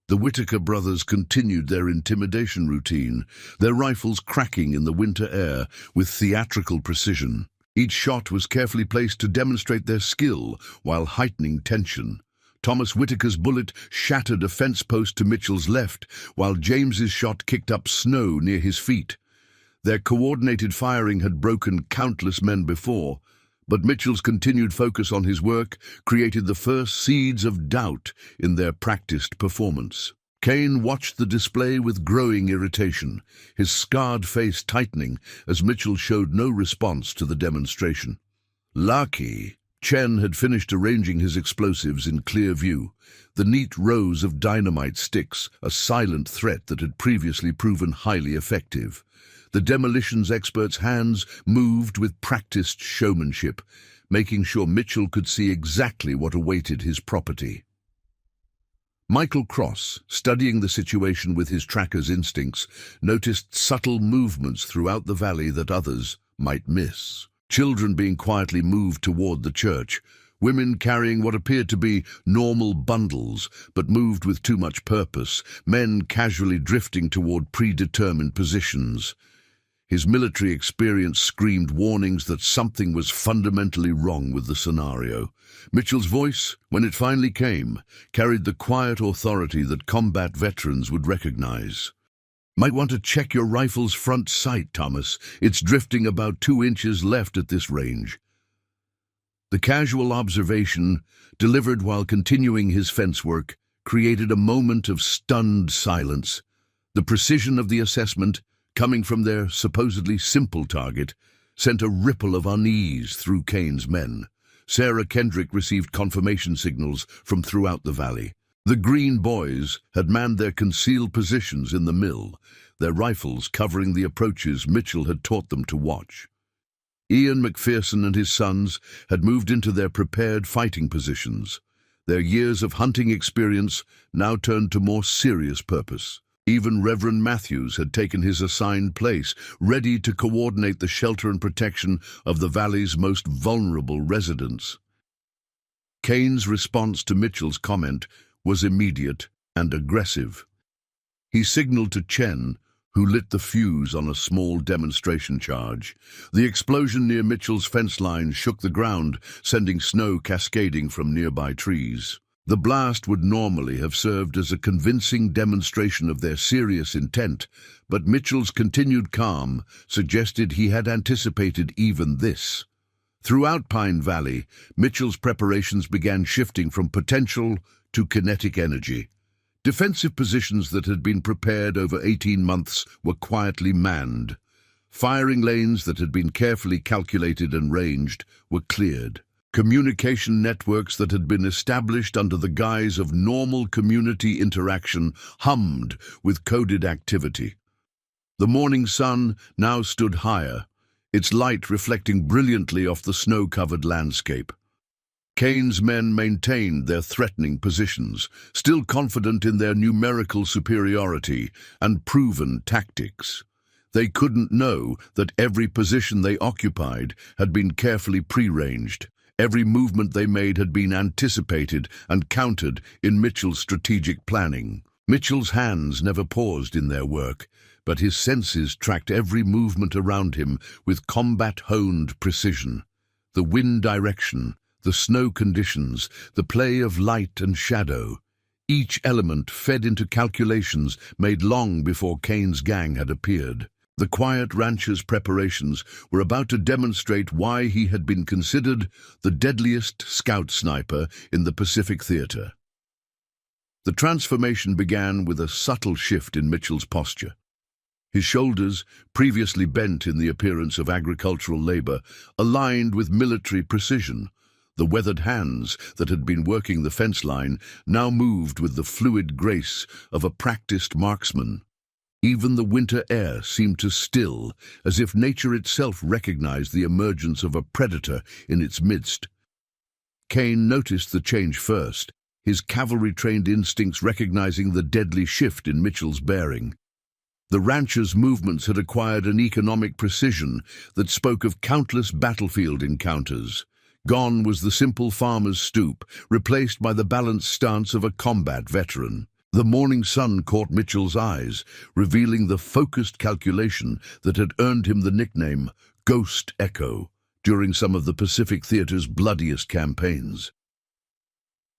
The Whitaker brothers continued their intimidation routine, their rifles cracking in the winter air with theatrical precision. Each shot was carefully placed to demonstrate their skill while heightening tension. Thomas Whitaker's bullet shattered a fence post to Mitchell's left, while James's shot kicked up snow near his feet. Their coordinated firing had broken countless men before, but Mitchell's continued focus on his work created the first seeds of doubt in their practiced performance. Kane watched the display with growing irritation, his scarred face tightening as Mitchell showed no response to the demonstration. Lucky, Chen had finished arranging his explosives in clear view, the neat rows of dynamite sticks, a silent threat that had previously proven highly effective. The demolitions expert's hands moved with practiced showmanship, making sure Mitchell could see exactly what awaited his property. Michael Cross, studying the situation with his tracker's instincts, noticed subtle movements throughout the valley that others might miss. Children being quietly moved toward the church, women carrying what appeared to be normal bundles but moved with too much purpose, men casually drifting toward predetermined positions. His military experience screamed warnings that something was fundamentally wrong with the scenario. Mitchell's voice, when it finally came, carried the quiet authority that combat veterans would recognize. "Might want to check your rifle's front sight, Thomas. It's drifting about 2 inches left at this range." The casual observation, delivered while continuing his fence work, created a moment of stunned silence. The precision of the assessment, coming from their supposedly simple target, sent a ripple of unease through Kane's men. Sarah Kendrick received confirmation signals from throughout the valley. The Green Boys had manned their concealed positions in the mill, their rifles covering the approaches Mitchell had taught them to watch. Ian McPherson and his sons had moved into their prepared fighting positions. Their years of hunting experience now turned to more serious purpose. Even Reverend Matthews had taken his assigned place, ready to coordinate the shelter and protection of the valley's most vulnerable residents. Kane's response to Mitchell's comment was immediate and aggressive. He signaled to Chen, who lit the fuse on a small demonstration charge. The explosion near Mitchell's fence line shook the ground, sending snow cascading from nearby trees. The blast would normally have served as a convincing demonstration of their serious intent, but Mitchell's continued calm suggested he had anticipated even this. Throughout Pine Valley, Mitchell's preparations began shifting from potential to kinetic energy. Defensive positions that had been prepared over 18 months were quietly manned. Firing lanes that had been carefully calculated and ranged were cleared. Communication networks that had been established under the guise of normal community interaction hummed with coded activity. The morning sun now stood higher, its light reflecting brilliantly off the snow-covered landscape. Kane's men maintained their threatening positions, still confident in their numerical superiority and proven tactics. They couldn't know that every position they occupied had been carefully prearranged. Every movement they made had been anticipated and countered in Mitchell's strategic planning. Mitchell's hands never paused in their work, but his senses tracked every movement around him with combat-honed precision. The wind direction, the snow conditions, the play of light and shadow. Each element fed into calculations made long before Kane's gang had appeared. The quiet rancher's preparations were about to demonstrate why he had been considered the deadliest scout sniper in the Pacific Theater. The transformation began with a subtle shift in Mitchell's posture. His shoulders, previously bent in the appearance of agricultural labor, aligned with military precision. The weathered hands that had been working the fence line now moved with the fluid grace of a practiced marksman. Even the winter air seemed to still, as if nature itself recognized the emergence of a predator in its midst. Kane noticed the change first, his cavalry-trained instincts recognizing the deadly shift in Mitchell's bearing. The rancher's movements had acquired an economic precision that spoke of countless battlefield encounters. Gone was the simple farmer's stoop, replaced by the balanced stance of a combat veteran. The morning sun caught Mitchell's eyes, revealing the focused calculation that had earned him the nickname Ghost Echo during some of the Pacific Theater's bloodiest campaigns.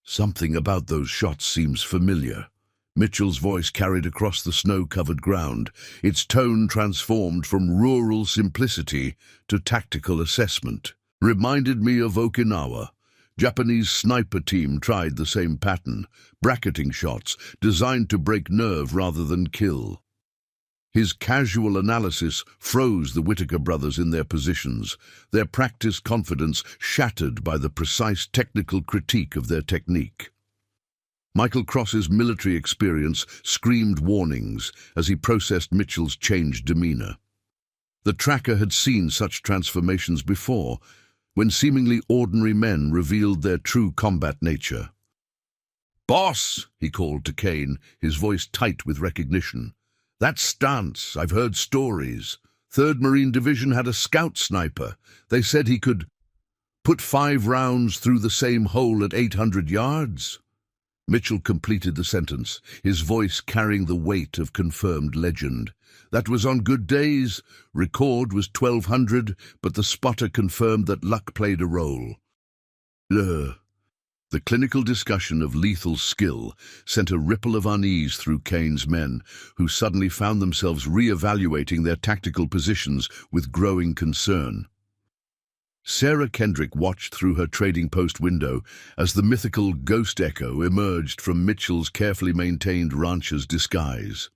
Something about those shots seems familiar. Mitchell's voice carried across the snow-covered ground, its tone transformed from rural simplicity to tactical assessment. Reminded me of Okinawa. Japanese sniper team tried the same pattern, bracketing shots designed to break nerve rather than kill. His casual analysis froze the Whitaker brothers in their positions, their practiced confidence shattered by the precise technical critique of their technique. Michael Cross's military experience screamed warnings as he processed Mitchell's changed demeanor. The tracker had seen such transformations before, when seemingly ordinary men revealed their true combat nature. "Boss," he called to Kane, his voice tight with recognition. "That stance, I've heard stories. 3rd Marine Division had a scout sniper. They said he could put 5 rounds through the same hole at 800 yards. Mitchell completed the sentence, his voice carrying the weight of confirmed legend. That was on good days. Record was 1,200, but the spotter confirmed that luck played a role. The clinical discussion of lethal skill sent a ripple of unease through Kane's men, who suddenly found themselves re-evaluating their tactical positions with growing concern. Sarah Kendrick watched through her trading post window as the mythical Ghost Echo emerged from Mitchell's carefully maintained rancher's disguise.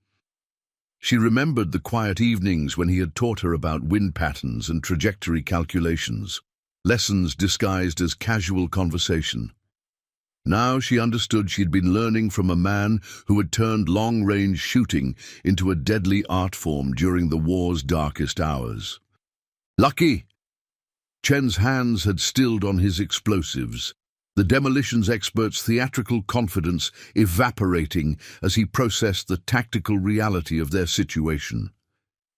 She remembered the quiet evenings when he had taught her about wind patterns and trajectory calculations, lessons disguised as casual conversation. Now she understood she'd been learning from a man who had turned long-range shooting into a deadly art form during the war's darkest hours. Lucky! Chen's hands had stilled on his explosives, the demolitions expert's theatrical confidence evaporating as he processed the tactical reality of their situation.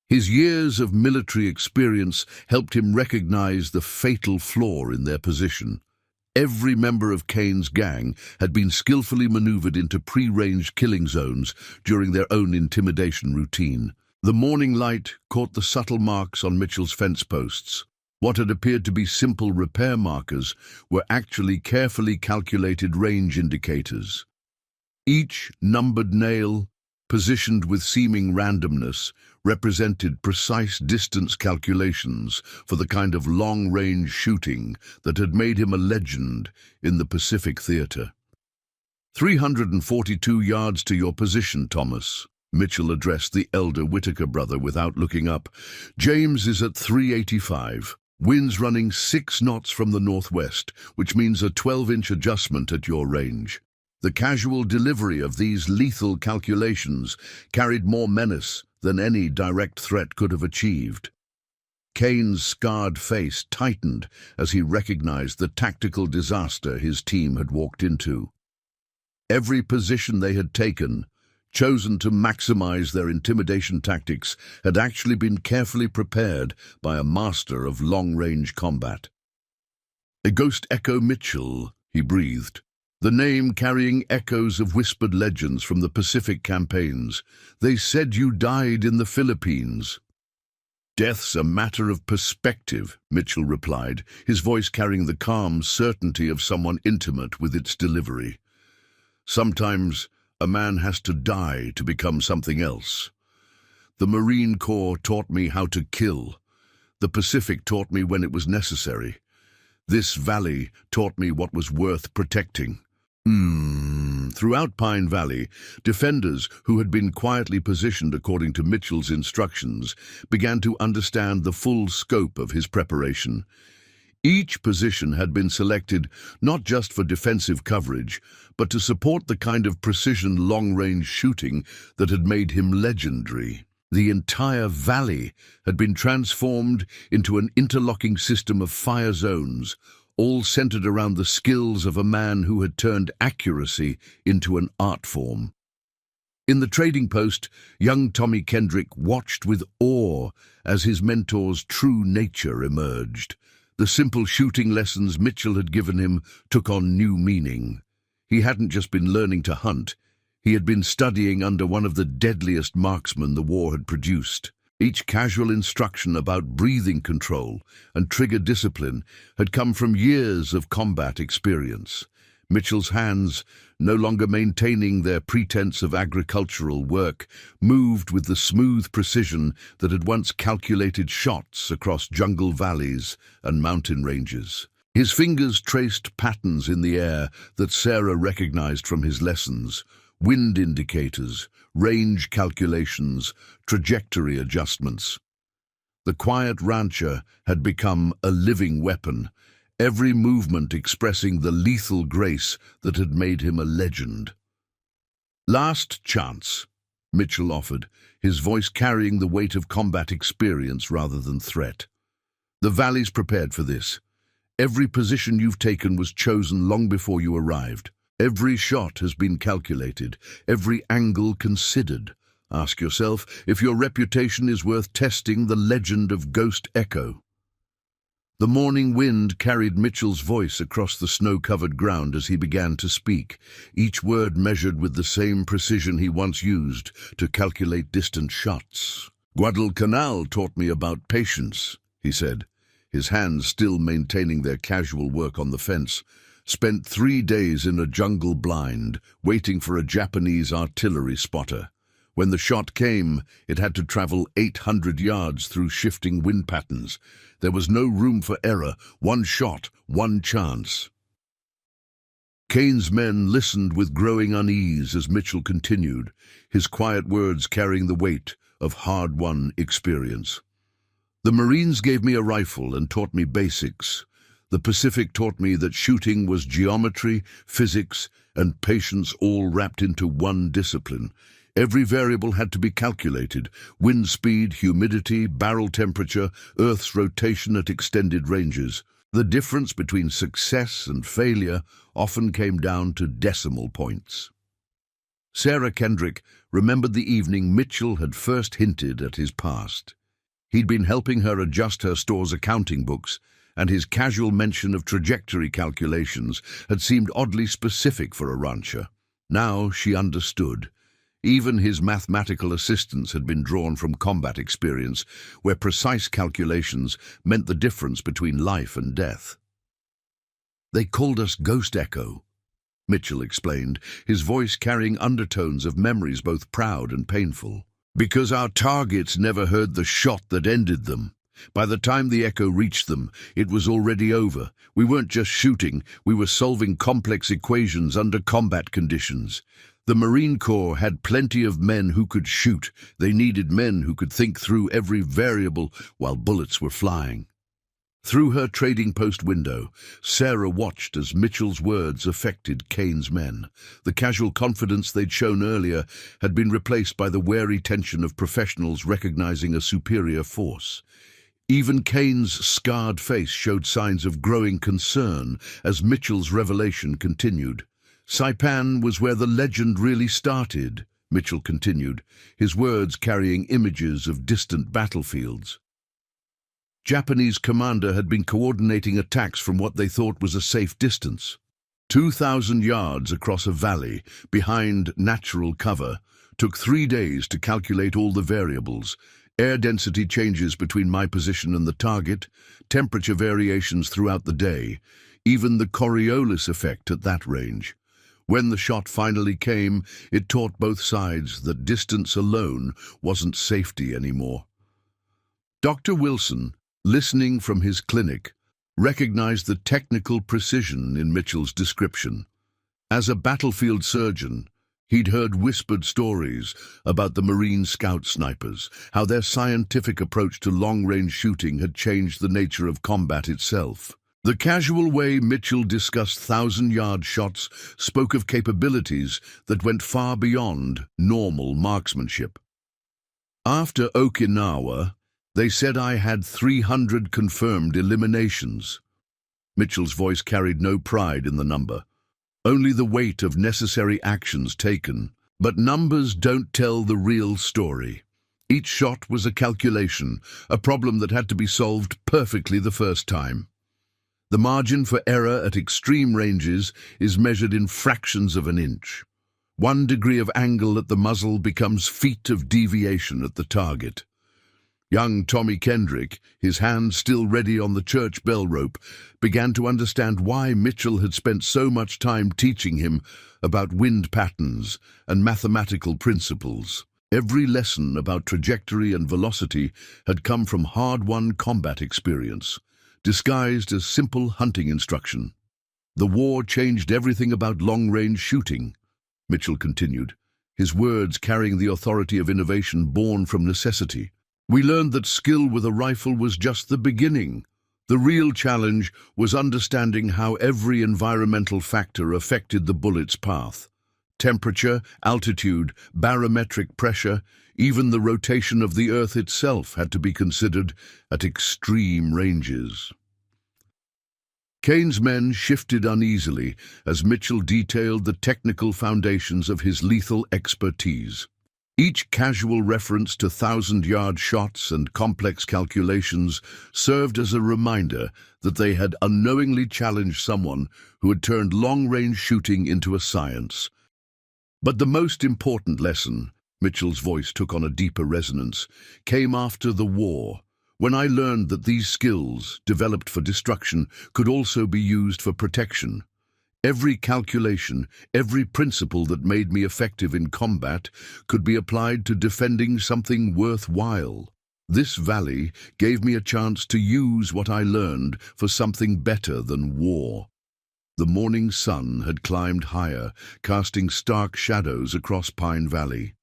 His years of military experience helped him recognize the fatal flaw in their position. Every member of Kane's gang had been skillfully maneuvered into pre-ranged killing zones during their own intimidation routine. The morning light caught the subtle marks on Mitchell's fence posts. What had appeared to be simple repair markers were actually carefully calculated range indicators. Each numbered nail, positioned with seeming randomness, represented precise distance calculations for the kind of long-range shooting that had made him a legend in the Pacific Theater. 342 yards to your position, Thomas. Mitchell addressed the elder Whitaker brother without looking up. James is at 385. Winds running 6 knots from the northwest, which means a 12-inch adjustment at your range. The casual delivery of these lethal calculations carried more menace than any direct threat could have achieved. Kane's scarred face tightened as he recognized the tactical disaster his team had walked into. Every position they had taken, chosen to maximize their intimidation tactics, had actually been carefully prepared by a master of long-range combat. "A ghost echo Mitchell," he breathed, the name carrying echoes of whispered legends from the Pacific campaigns. "They said you died in the Philippines." "Death's a matter of perspective," Mitchell replied, his voice carrying the calm certainty of someone intimate with its delivery. "Sometimes a man has to die to become something else. The Marine Corps taught me how to kill. The Pacific taught me when it was necessary. This valley taught me what was worth protecting." Throughout Pine Valley, defenders who had been quietly positioned according to Mitchell's instructions began to understand the full scope of his preparation. Each position had been selected not just for defensive coverage, but to support the kind of precision long-range shooting that had made him legendary. The entire valley had been transformed into an interlocking system of fire zones, all centered around the skills of a man who had turned accuracy into an art form. In the trading post, young Tommy Kendrick watched with awe as his mentor's true nature emerged. The simple shooting lessons Mitchell had given him took on new meaning. He hadn't just been learning to hunt, he had been studying under one of the deadliest marksmen the war had produced. Each casual instruction about breathing control and trigger discipline had come from years of combat experience. Mitchell's hands, no longer maintaining their pretense of agricultural work, moved with the smooth precision that had once calculated shots across jungle valleys and mountain ranges. His fingers traced patterns in the air that Sarah recognized from his lessons: wind indicators, range calculations, trajectory adjustments. The quiet rancher had become a living weapon, every movement expressing the lethal grace that had made him a legend. "Last chance," Mitchell offered, his voice carrying the weight of combat experience rather than threat. "The valley's prepared for this. Every position you've taken was chosen long before you arrived. Every shot has been calculated, every angle considered. Ask yourself if your reputation is worth testing the legend of Ghost Echo." The morning wind carried Mitchell's voice across the snow-covered ground as he began to speak, each word measured with the same precision he once used to calculate distant shots. "Guadalcanal taught me about patience," he said, his hands still maintaining their casual work on the fence. "Spent 3 days in a jungle blind, waiting for a Japanese artillery spotter. When the shot came, it had to travel 800 yards through shifting wind patterns. There was no room for error. One shot, one chance." Kane's men listened with growing unease as Mitchell continued, his quiet words carrying the weight of hard-won experience. The Marines gave me a rifle and taught me basics. The Pacific taught me that shooting was geometry, physics, and patience all wrapped into one discipline. Every variable had to be calculated: wind speed, humidity, barrel temperature, Earth's rotation at extended ranges. The difference between success and failure often came down to decimal points. Sarah Kendrick remembered the evening Mitchell had first hinted at his past. He'd been helping her adjust her store's accounting books, and his casual mention of trajectory calculations had seemed oddly specific for a rancher. Now she understood. Even his mathematical assistants had been drawn from combat experience, where precise calculations meant the difference between life and death. "They called us Ghost Echo," Mitchell explained, his voice carrying undertones of memories both proud and painful. "Because our targets never heard the shot that ended them. By the time the Echo reached them, it was already over. We weren't just shooting, we were solving complex equations under combat conditions. The Marine Corps had plenty of men who could shoot. They needed men who could think through every variable while bullets were flying." Through her trading post window, Sarah watched as Mitchell's words affected Kane's men. The casual confidence they'd shown earlier had been replaced by the wary tension of professionals recognizing a superior force. Even Kane's scarred face showed signs of growing concern as Mitchell's revelation continued. "Saipan was where the legend really started," Mitchell continued, his words carrying images of distant battlefields. Japanese commander had been coordinating attacks from what they thought was a safe distance. 2,000 yards across a valley, behind natural cover, took 3 days to calculate all the variables: air density changes between my position and the target, temperature variations throughout the day, even the Coriolis effect at that range. When the shot finally came, it taught both sides that distance alone wasn't safety anymore. Dr. Wilson, listening from his clinic, recognized the technical precision in Mitchell's description. As a battlefield surgeon, he'd heard whispered stories about the Marine Scout snipers, how their scientific approach to long-range shooting had changed the nature of combat itself. The casual way Mitchell discussed 1,000-yard shots spoke of capabilities that went far beyond normal marksmanship. After Okinawa, they said I had 300 confirmed eliminations. Mitchell's voice carried no pride in the number, only the weight of necessary actions taken. But numbers don't tell the real story. Each shot was a calculation, a problem that had to be solved perfectly the first time. The margin for error at extreme ranges is measured in fractions of an inch. 1 degree of angle at the muzzle becomes feet of deviation at the target. Young Tommy Kendrick, his hand still ready on the church bell rope, began to understand why Mitchell had spent so much time teaching him about wind patterns and mathematical principles. Every lesson about trajectory and velocity had come from hard-won combat experience, disguised as simple hunting instruction. "The war changed everything about long-range shooting," Mitchell continued, his words carrying the authority of innovation born from necessity. "We learned that skill with a rifle was just the beginning. The real challenge was understanding how every environmental factor affected the bullet's path. Temperature, altitude, barometric pressure, even the rotation of the Earth itself had to be considered at extreme ranges." Kane's men shifted uneasily as Mitchell detailed the technical foundations of his lethal expertise. Each casual reference to 1,000-yard shots and complex calculations served as a reminder that they had unknowingly challenged someone who had turned long-range shooting into a science. But the most important lesson, Mitchell's voice took on a deeper resonance, came after the war, when I learned that these skills, developed for destruction, could also be used for protection. Every calculation, every principle that made me effective in combat could be applied to defending something worthwhile. This valley gave me a chance to use what I learned for something better than war. The morning sun had climbed higher, casting stark shadows across Pine Valley.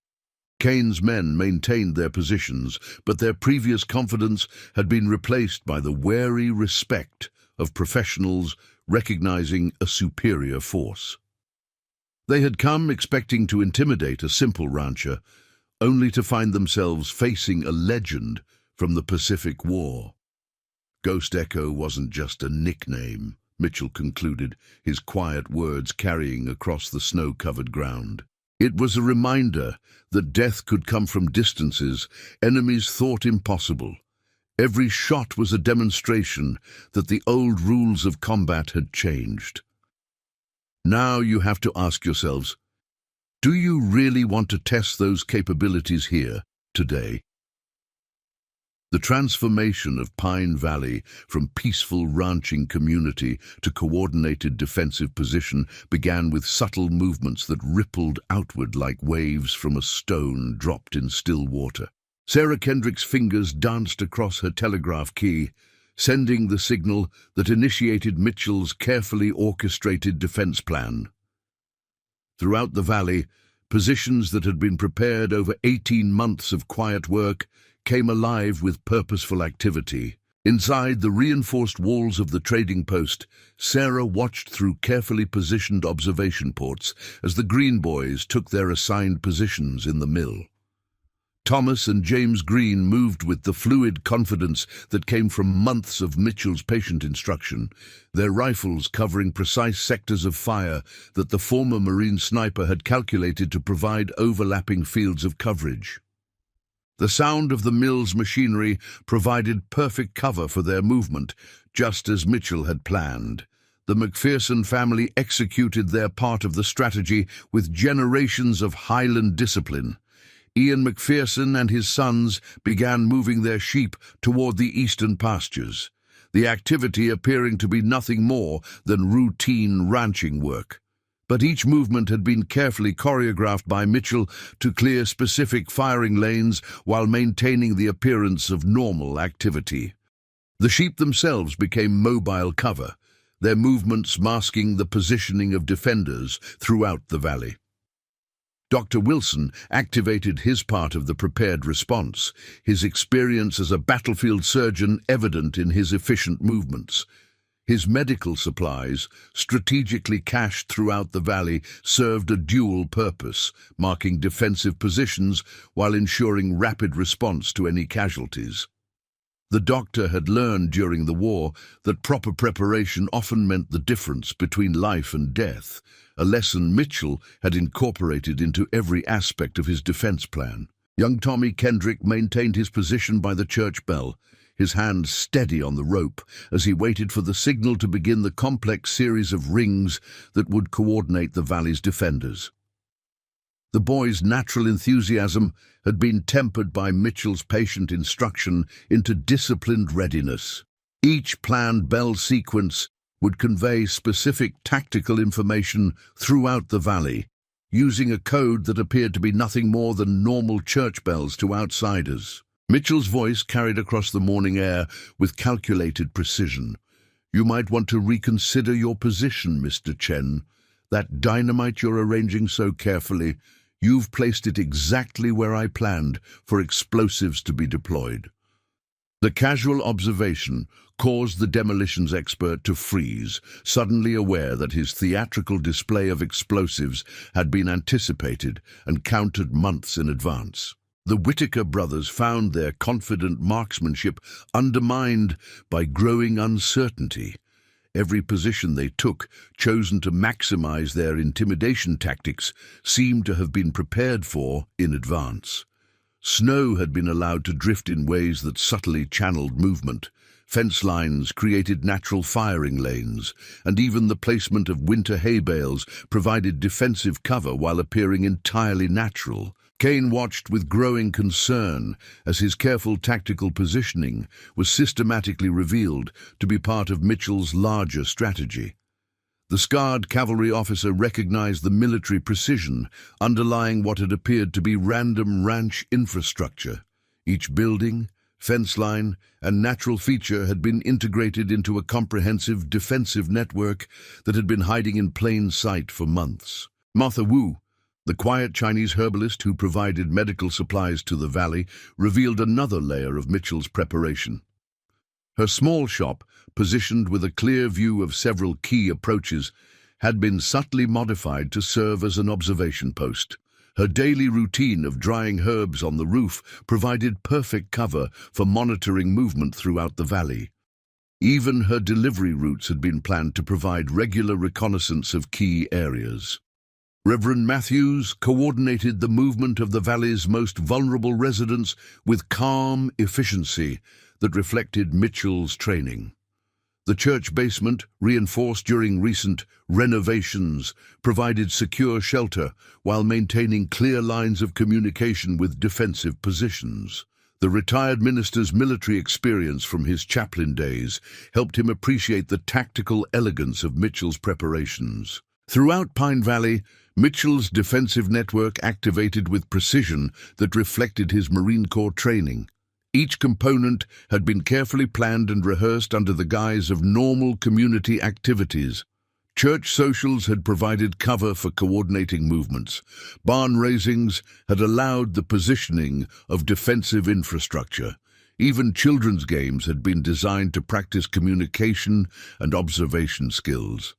Kane's men maintained their positions, but their previous confidence had been replaced by the wary respect of professionals recognizing a superior force. They had come expecting to intimidate a simple rancher, only to find themselves facing a legend from the Pacific War. Ghost Echo wasn't just a nickname, Mitchell concluded, his quiet words carrying across the snow-covered ground. It was a reminder that death could come from distances enemies thought impossible. Every shot was a demonstration that the old rules of combat had changed. Now you have to ask yourselves, do you really want to test those capabilities here, today? The transformation of Pine Valley from peaceful ranching community to coordinated defensive position began with subtle movements that rippled outward like waves from a stone dropped in still water. Sarah Kendrick's fingers danced across her telegraph key, sending the signal that initiated Mitchell's carefully orchestrated defense plan. Throughout the valley, positions that had been prepared over 18 months of quiet work came alive with purposeful activity. Inside the reinforced walls of the trading post, Sarah watched through carefully positioned observation ports as the Green Boys took their assigned positions in the mill. Thomas and James Green moved with the fluid confidence that came from months of Mitchell's patient instruction, their rifles covering precise sectors of fire that the former Marine sniper had calculated to provide overlapping fields of coverage. The sound of the mill's machinery provided perfect cover for their movement, just as Mitchell had planned. The McPherson family executed their part of the strategy with generations of Highland discipline. Ian McPherson and his sons began moving their sheep toward the eastern pastures, the activity appearing to be nothing more than routine ranching work. But each movement had been carefully choreographed by Mitchell to clear specific firing lanes while maintaining the appearance of normal activity. The sheep themselves became mobile cover, their movements masking the positioning of defenders throughout the valley. Dr. Wilson activated his part of the prepared response, his experience as a battlefield surgeon evident in his efficient movements. His medical supplies, strategically cached throughout the valley, served a dual purpose, marking defensive positions while ensuring rapid response to any casualties. The doctor had learned during the war that proper preparation often meant the difference between life and death, a lesson Mitchell had incorporated into every aspect of his defense plan. Young Tommy Kendrick maintained his position by the church bell, his hand steady on the rope as he waited for the signal to begin the complex series of rings that would coordinate the valley's defenders. The boy's natural enthusiasm had been tempered by Mitchell's patient instruction into disciplined readiness. Each planned bell sequence would convey specific tactical information throughout the valley, using a code that appeared to be nothing more than normal church bells to outsiders. Mitchell's voice carried across the morning air with calculated precision. "You might want to reconsider your position, Mr. Chen. That dynamite you're arranging so carefully, you've placed it exactly where I planned for explosives to be deployed." The casual observation caused the demolitions expert to freeze, suddenly aware that his theatrical display of explosives had been anticipated and counted months in advance. The Whitaker brothers found their confident marksmanship undermined by growing uncertainty. Every position they took, chosen to maximize their intimidation tactics, seemed to have been prepared for in advance. Snow had been allowed to drift in ways that subtly channeled movement. Fence lines created natural firing lanes, and even the placement of winter hay bales provided defensive cover while appearing entirely natural. Kane watched with growing concern as his careful tactical positioning was systematically revealed to be part of Mitchell's larger strategy. The scarred cavalry officer recognized the military precision underlying what had appeared to be random ranch infrastructure. Each building, fence line, and natural feature had been integrated into a comprehensive defensive network that had been hiding in plain sight for months. Martha Wu, The quiet Chinese herbalist who provided medical supplies to the valley revealed another layer of Mitchell's preparation. Her small shop, positioned with a clear view of several key approaches, had been subtly modified to serve as an observation post. Her daily routine of drying herbs on the roof provided perfect cover for monitoring movement throughout the valley. Even her delivery routes had been planned to provide regular reconnaissance of key areas. Reverend Matthews coordinated the movement of the valley's most vulnerable residents with calm efficiency that reflected Mitchell's training. The church basement, reinforced during recent renovations, provided secure shelter while maintaining clear lines of communication with defensive positions. The retired minister's military experience from his chaplain days helped him appreciate the tactical elegance of Mitchell's preparations. Throughout Pine Valley, Mitchell's defensive network activated with precision that reflected his Marine Corps training. Each component had been carefully planned and rehearsed under the guise of normal community activities. Church socials had provided cover for coordinating movements. Barn raisings had allowed the positioning of defensive infrastructure. Even children's games had been designed to practice communication and observation skills.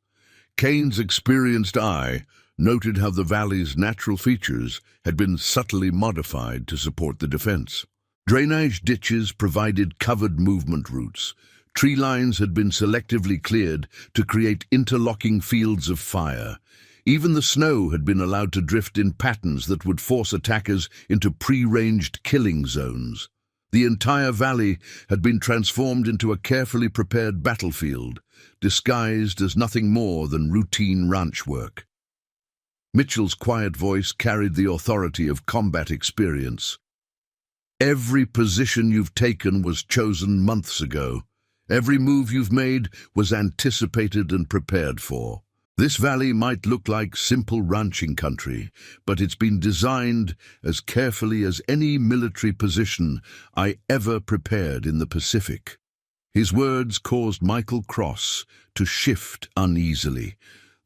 Kane's experienced eye noted how the valley's natural features had been subtly modified to support the defense. Drainage ditches provided covered movement routes. Tree lines had been selectively cleared to create interlocking fields of fire. Even the snow had been allowed to drift in patterns that would force attackers into pre-ranged killing zones. The entire valley had been transformed into a carefully prepared battlefield, disguised as nothing more than routine ranch work. Mitchell's quiet voice carried the authority of combat experience. Every position you've taken was chosen months ago. Every move you've made was anticipated and prepared for. This valley might look like simple ranching country, but it's been designed as carefully as any military position I ever prepared in the Pacific. His words caused Michael Cross to shift uneasily,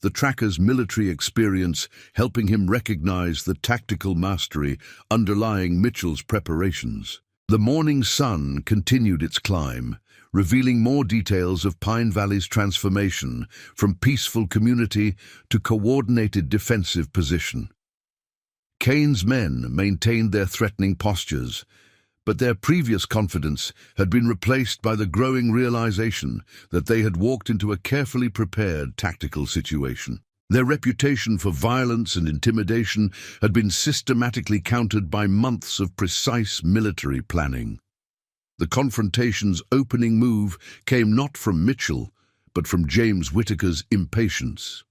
the tracker's military experience helping him recognize the tactical mastery underlying Mitchell's preparations. The morning sun continued its climb, revealing more details of Pine Valley's transformation from peaceful community to coordinated defensive position. Kane's men maintained their threatening postures, but their previous confidence had been replaced by the growing realization that they had walked into a carefully prepared tactical situation. Their reputation for violence and intimidation had been systematically countered by months of precise military planning. The confrontation's opening move came not from Mitchell, but from James Whitaker's impatience.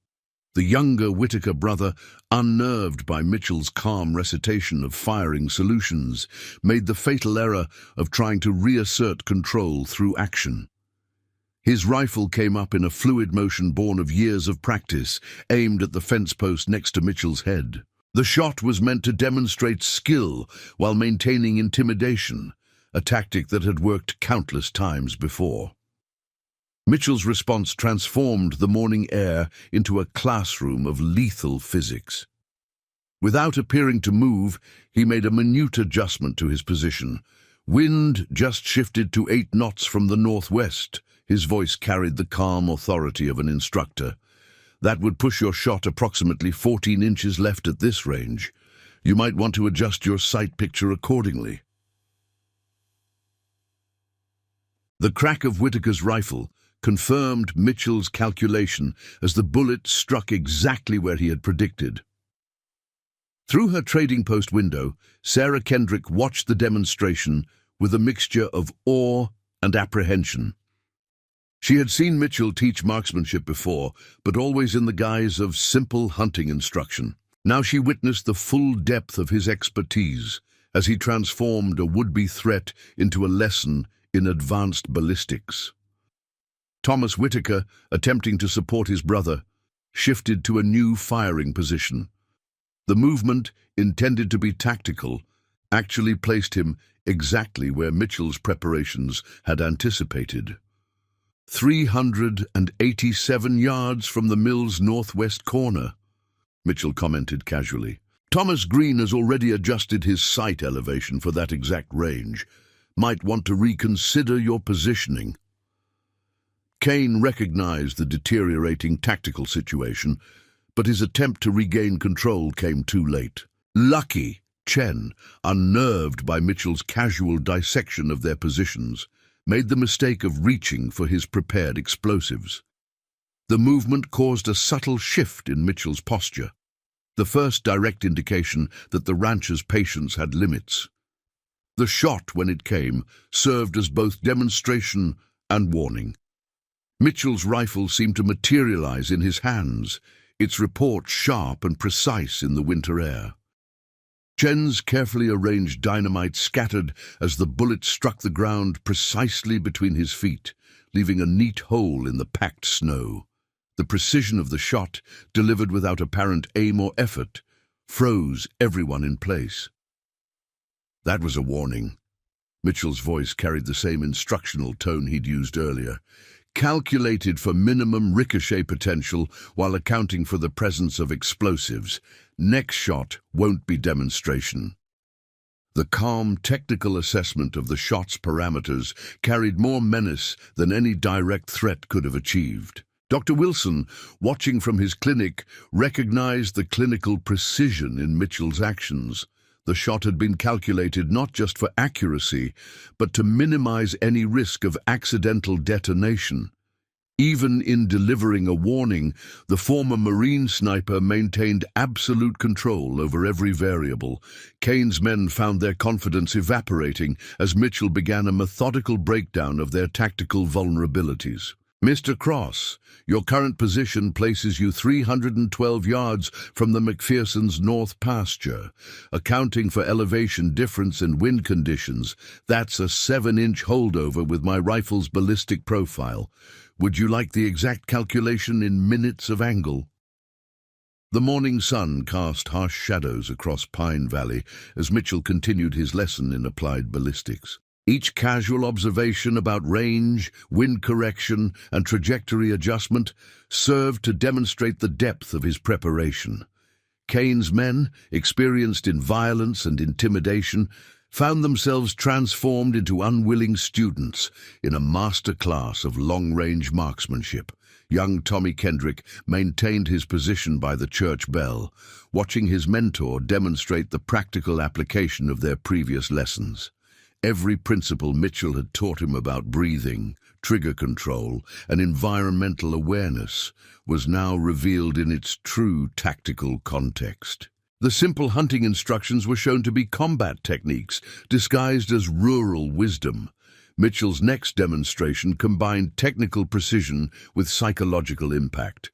The younger Whitaker brother, unnerved by Mitchell's calm recitation of firing solutions, made the fatal error of trying to reassert control through action. His rifle came up in a fluid motion born of years of practice, aimed at the fence post next to Mitchell's head. The shot was meant to demonstrate skill while maintaining intimidation, a tactic that had worked countless times before. Mitchell's response transformed the morning air into a classroom of lethal physics. Without appearing to move, he made a minute adjustment to his position. Wind just shifted to 8 knots from the northwest. His voice carried the calm authority of an instructor. That would push your shot approximately 14 inches left at this range. You might want to adjust your sight picture accordingly. The crack of Whitaker's rifle confirmed Mitchell's calculation as the bullet struck exactly where he had predicted. Through her trading post window, Sarah Kendrick watched the demonstration with a mixture of awe and apprehension. She had seen Mitchell teach marksmanship before, but always in the guise of simple hunting instruction. Now she witnessed the full depth of his expertise as he transformed a would-be threat into a lesson in advanced ballistics. Thomas Whitaker, attempting to support his brother, shifted to a new firing position. The movement, intended to be tactical, actually placed him exactly where Mitchell's preparations had anticipated. 387 yards from the mill's northwest corner, Mitchell commented casually. Thomas Green has already adjusted his sight elevation for that exact range. Might want to reconsider your positioning. Kane recognized the deteriorating tactical situation, but his attempt to regain control came too late. Lucky Chen, unnerved by Mitchell's casual dissection of their positions, made the mistake of reaching for his prepared explosives. The movement caused a subtle shift in Mitchell's posture, the first direct indication that the rancher's patience had limits. The shot, when it came, served as both demonstration and warning. Mitchell's rifle seemed to materialize in his hands, its report sharp and precise in the winter air. Chen's carefully arranged dynamite scattered as the bullet struck the ground precisely between his feet, leaving a neat hole in the packed snow. The precision of the shot, delivered without apparent aim or effort, froze everyone in place. That was a warning. Mitchell's voice carried the same instructional tone he'd used earlier, calculated for minimum ricochet potential while accounting for the presence of explosives. Next shot won't be demonstration. The calm, technical assessment of the shot's parameters carried more menace than any direct threat could have achieved. Dr. Wilson, watching from his clinic, recognized the clinical precision in Mitchell's actions. The shot had been calculated not just for accuracy, but to minimize any risk of accidental detonation. Even in delivering a warning, the former Marine sniper maintained absolute control over every variable. Kane's men found their confidence evaporating as Mitchell began a methodical breakdown of their tactical vulnerabilities. Mr. Cross, your current position places you 312 yards from the McPherson's north pasture. Accounting for elevation difference and wind conditions, that's a 7-inch holdover with my rifle's ballistic profile. Would you like the exact calculation in minutes of angle? The morning sun cast harsh shadows across Pine Valley as Mitchell continued his lesson in applied ballistics. Each casual observation about range, wind correction, and trajectory adjustment served to demonstrate the depth of his preparation. Kane's men, experienced in violence and intimidation, found themselves transformed into unwilling students in a master class of long-range marksmanship. Young Tommy Kendrick maintained his position by the church bell, watching his mentor demonstrate the practical application of their previous lessons. Every principle Mitchell had taught him about breathing, trigger control, and environmental awareness was now revealed in its true tactical context. The simple hunting instructions were shown to be combat techniques, disguised as rural wisdom. Mitchell's next demonstration combined technical precision with psychological impact.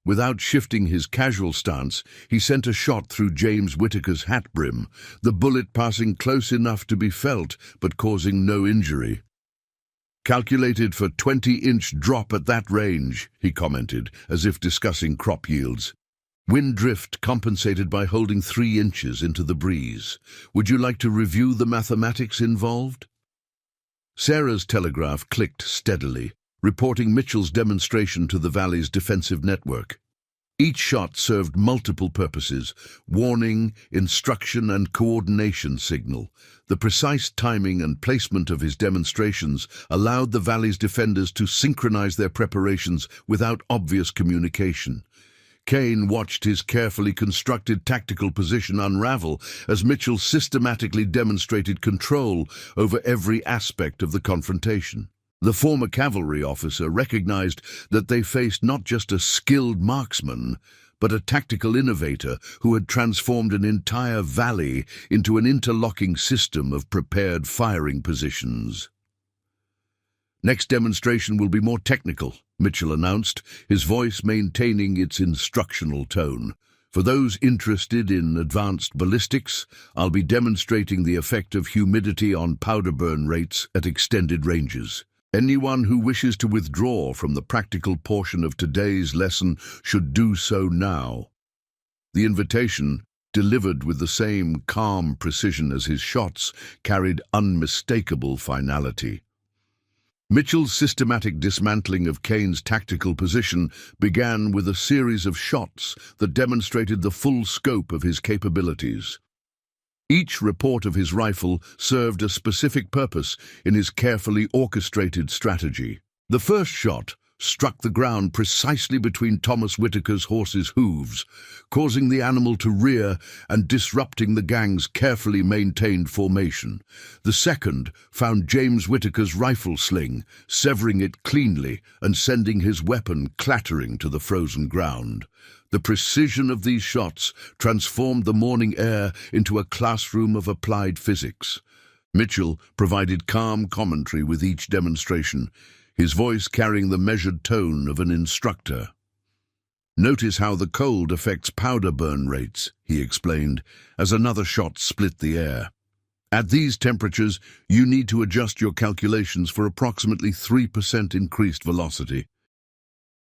Without shifting his casual stance, he sent a shot through James Whitaker's hat brim, the bullet passing close enough to be felt but causing no injury. Calculated for 20-inch drop at that range, he commented, as if discussing crop yields. Wind drift compensated by holding 3 inches into the breeze. Would you like to review the mathematics involved? Sarah's telegraph clicked steadily, reporting Mitchell's demonstration to the Valley's defensive network. Each shot served multiple purposes: warning, instruction, and coordination signal. The precise timing and placement of his demonstrations allowed the Valley's defenders to synchronize their preparations without obvious communication. Kane watched his carefully constructed tactical position unravel as Mitchell systematically demonstrated control over every aspect of the confrontation. The former cavalry officer recognized that they faced not just a skilled marksman, but a tactical innovator who had transformed an entire valley into an interlocking system of prepared firing positions. Next demonstration will be more technical, Mitchell announced, his voice maintaining its instructional tone. For those interested in advanced ballistics, I'll be demonstrating the effect of humidity on powder burn rates at extended ranges. Anyone who wishes to withdraw from the practical portion of today's lesson should do so now. The invitation, delivered with the same calm precision as his shots, carried unmistakable finality. Mitchell's systematic dismantling of Kane's tactical position began with a series of shots that demonstrated the full scope of his capabilities. Each report of his rifle served a specific purpose in his carefully orchestrated strategy. The first shot struck the ground precisely between Thomas Whitaker's horse's hooves, causing the animal to rear and disrupting the gang's carefully maintained formation. The second found James Whitaker's rifle sling, severing it cleanly and sending his weapon clattering to the frozen ground. The precision of these shots transformed the morning air into a classroom of applied physics. Mitchell provided calm commentary with each demonstration, his voice carrying the measured tone of an instructor. "Notice how the cold affects powder burn rates," he explained, as another shot split the air. "At these temperatures, you need to adjust your calculations for approximately 3% increased velocity.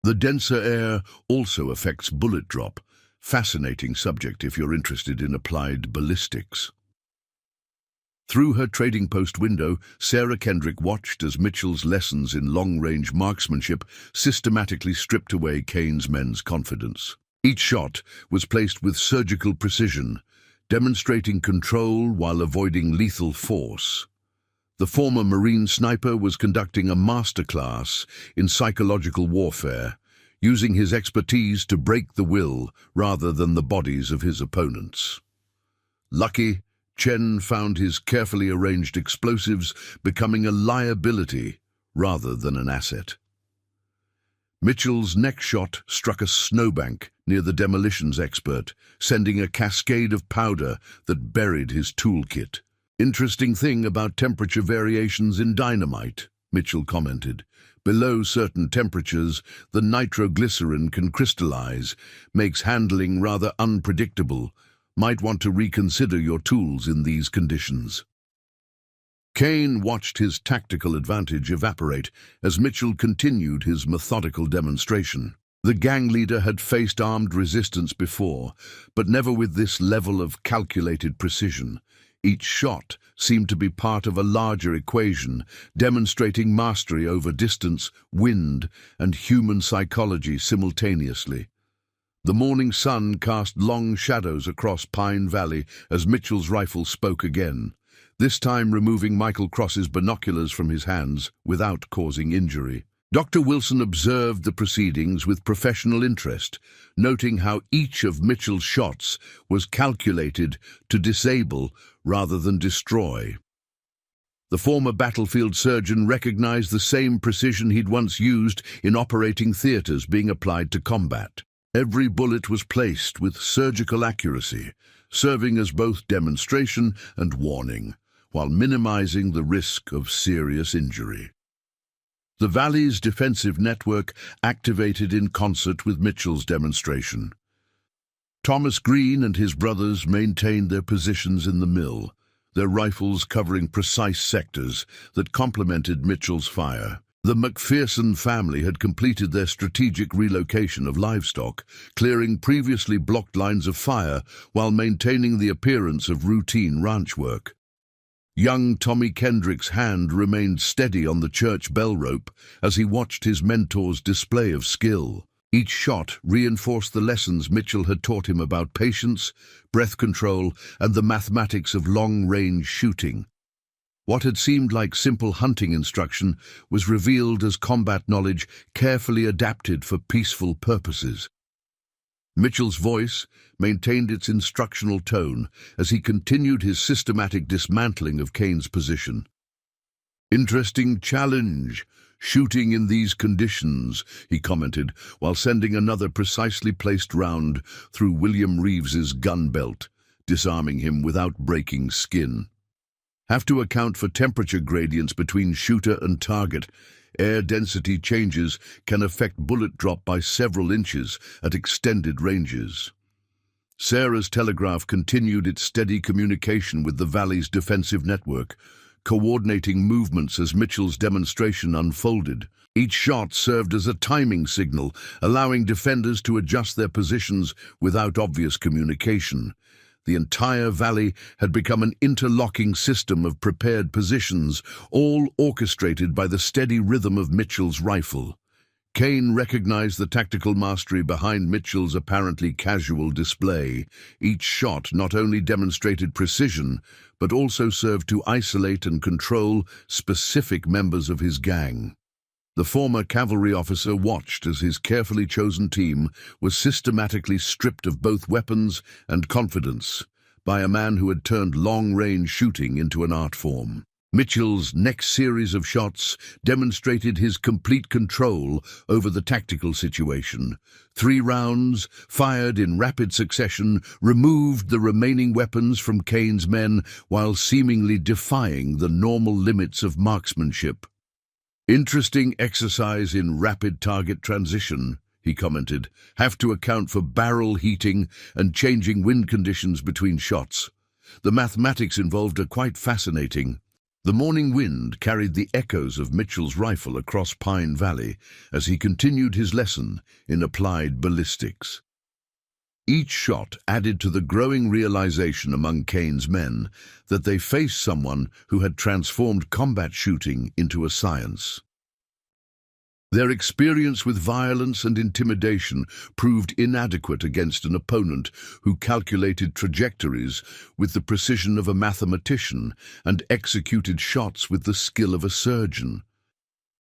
The denser air also affects bullet drop. Fascinating subject if you're interested in applied ballistics." Through her trading post window, Sarah Kendrick watched as Mitchell's lessons in long-range marksmanship systematically stripped away Kane's men's confidence. Each shot was placed with surgical precision, demonstrating control while avoiding lethal force. The former Marine sniper was conducting a masterclass in psychological warfare, using his expertise to break the will rather than the bodies of his opponents. Lucky, Chen found his carefully arranged explosives becoming a liability rather than an asset. Mitchell's next shot struck a snowbank near the demolitions expert, sending a cascade of powder that buried his toolkit. "Interesting thing about temperature variations in dynamite," Mitchell commented. "Below certain temperatures, the nitroglycerin can crystallize, makes handling rather unpredictable. Might want to reconsider your tools in these conditions." Kane watched his tactical advantage evaporate as Mitchell continued his methodical demonstration. The gang leader had faced armed resistance before, but never with this level of calculated precision. Each shot seemed to be part of a larger equation, demonstrating mastery over distance, wind, and human psychology simultaneously. The morning sun cast long shadows across Pine Valley as Mitchell's rifle spoke again, this time removing Michael Cross's binoculars from his hands without causing injury. Dr. Wilson observed the proceedings with professional interest, noting how each of Mitchell's shots was calculated to disable rather than destroy. The former battlefield surgeon recognized the same precision he'd once used in operating theaters being applied to combat. Every bullet was placed with surgical accuracy, serving as both demonstration and warning, while minimizing the risk of serious injury. The Valley's defensive network activated in concert with Mitchell's demonstration. Thomas Green and his brothers maintained their positions in the mill, their rifles covering precise sectors that complemented Mitchell's fire. The McPherson family had completed their strategic relocation of livestock, clearing previously blocked lines of fire while maintaining the appearance of routine ranch work. Young Tommy Kendrick's hand remained steady on the church bell rope as he watched his mentor's display of skill. Each shot reinforced the lessons Mitchell had taught him about patience, breath control, and the mathematics of long-range shooting. What had seemed like simple hunting instruction was revealed as combat knowledge carefully adapted for peaceful purposes. Mitchell's voice maintained its instructional tone as he continued his systematic dismantling of Kane's position. "Interesting challenge, shooting in these conditions," he commented, while sending another precisely placed round through William Reeves's gun belt, disarming him without breaking skin. "Have to account for temperature gradients between shooter and target. Air density changes can affect bullet drop by several inches at extended ranges." Sarah's telegraph continued its steady communication with the Valley's defensive network, coordinating movements as Mitchell's demonstration unfolded. Each shot served as a timing signal, allowing defenders to adjust their positions without obvious communication. The entire valley had become an interlocking system of prepared positions, all orchestrated by the steady rhythm of Mitchell's rifle. Kane recognized the tactical mastery behind Mitchell's apparently casual display. Each shot not only demonstrated precision, but also served to isolate and control specific members of his gang. The former cavalry officer watched as his carefully chosen team was systematically stripped of both weapons and confidence by a man who had turned long-range shooting into an art form. Mitchell's next series of shots demonstrated his complete control over the tactical situation. 3 rounds, fired in rapid succession, removed the remaining weapons from Kane's men while seemingly defying the normal limits of marksmanship. "Interesting exercise in rapid target transition," he commented. "Have to account for barrel heating and changing wind conditions between shots. The mathematics involved are quite fascinating." The morning wind carried the echoes of Mitchell's rifle across Pine Valley as he continued his lesson in applied ballistics. Each shot added to the growing realization among Kane's men that they faced someone who had transformed combat shooting into a science. Their experience with violence and intimidation proved inadequate against an opponent who calculated trajectories with the precision of a mathematician and executed shots with the skill of a surgeon.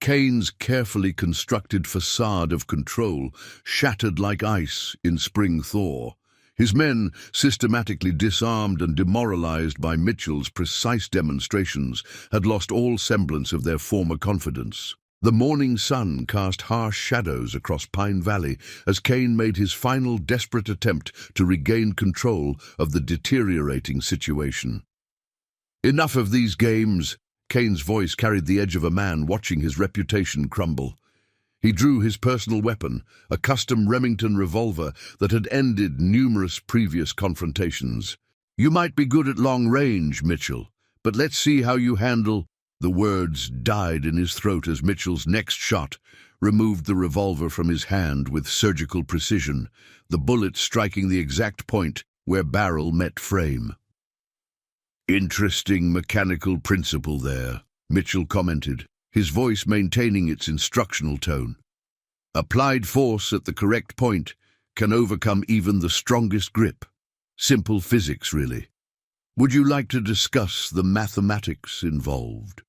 Kane's carefully constructed facade of control shattered like ice in spring thaw. His men, systematically disarmed and demoralized by Mitchell's precise demonstrations, had lost all semblance of their former confidence. The morning sun cast harsh shadows across Pine Valley as Kane made his final desperate attempt to regain control of the deteriorating situation. "Enough of these games." Kane's voice carried the edge of a man watching his reputation crumble. He drew his personal weapon, a custom Remington revolver that had ended numerous previous confrontations. "You might be good at long range, Mitchell, but let's see how you handle—" The words died in his throat as Mitchell's next shot removed the revolver from his hand with surgical precision, the bullet striking the exact point where barrel met frame. "Interesting mechanical principle there," Mitchell commented, his voice maintaining its instructional tone. "Applied force at the correct point can overcome even the strongest grip. Simple physics, really. Would you like to discuss the mathematics involved?"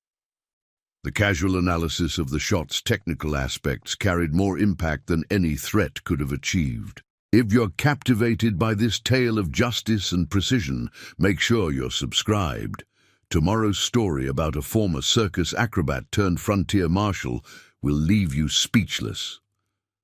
The casual analysis of the shot's technical aspects carried more impact than any threat could have achieved. If you're captivated by this tale of justice and precision, make sure you're subscribed. Tomorrow's story about a former circus acrobat turned frontier marshal will leave you speechless.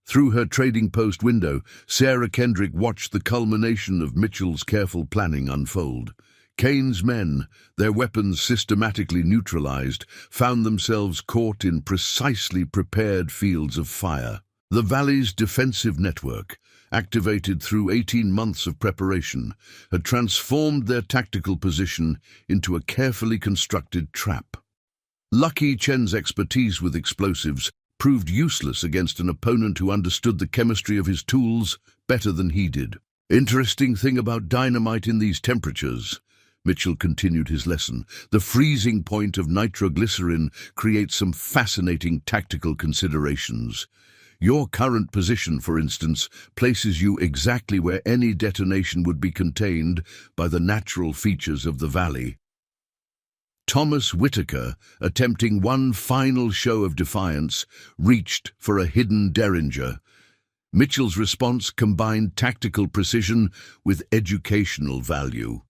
Through her trading post window, Sarah Kendrick watched the culmination of Mitchell's careful planning unfold. Kane's men, their weapons systematically neutralized, found themselves caught in precisely prepared fields of fire. The valley's defensive network, activated through 18 months of preparation, had transformed their tactical position into a carefully constructed trap. Lucky Chen's expertise with explosives proved useless against an opponent who understood the chemistry of his tools better than he did. "Interesting thing about dynamite in these temperatures," Mitchell continued his lesson. "The freezing point of nitroglycerin creates some fascinating tactical considerations. Your current position, for instance, places you exactly where any detonation would be contained by the natural features of the valley." Thomas Whitaker, attempting one final show of defiance, reached for a hidden derringer. Mitchell's response combined tactical precision with educational value.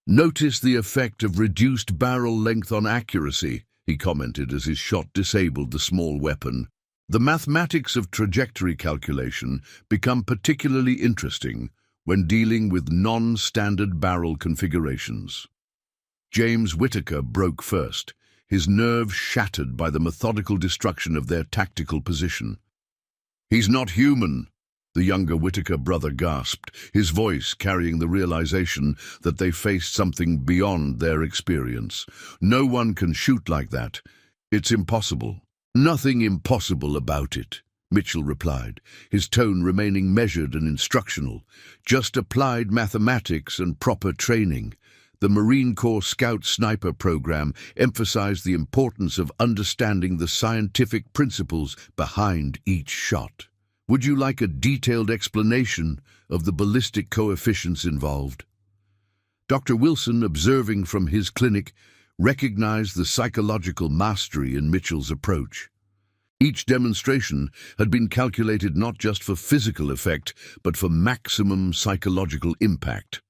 "Notice the effect of reduced barrel length on accuracy," he commented as his shot disabled the small weapon. "The mathematics of trajectory calculation become particularly interesting when dealing with non-standard barrel configurations." James Whitaker broke first, his nerves shattered by the methodical destruction of their tactical position. "He's not human," the younger Whitaker brother gasped, his voice carrying the realization that they faced something beyond their experience. "No one can shoot like that. It's impossible." "Nothing impossible about it," Mitchell replied, his tone remaining measured and instructional. "Just applied mathematics and proper training. The Marine Corps Scout Sniper program emphasized the importance of understanding the scientific principles behind each shot. Would you like a detailed explanation of the ballistic coefficients involved?" Dr. Wilson, observing from his clinic, recognized the psychological mastery in Mitchell's approach. Each demonstration had been calculated not just for physical effect, but for maximum psychological impact.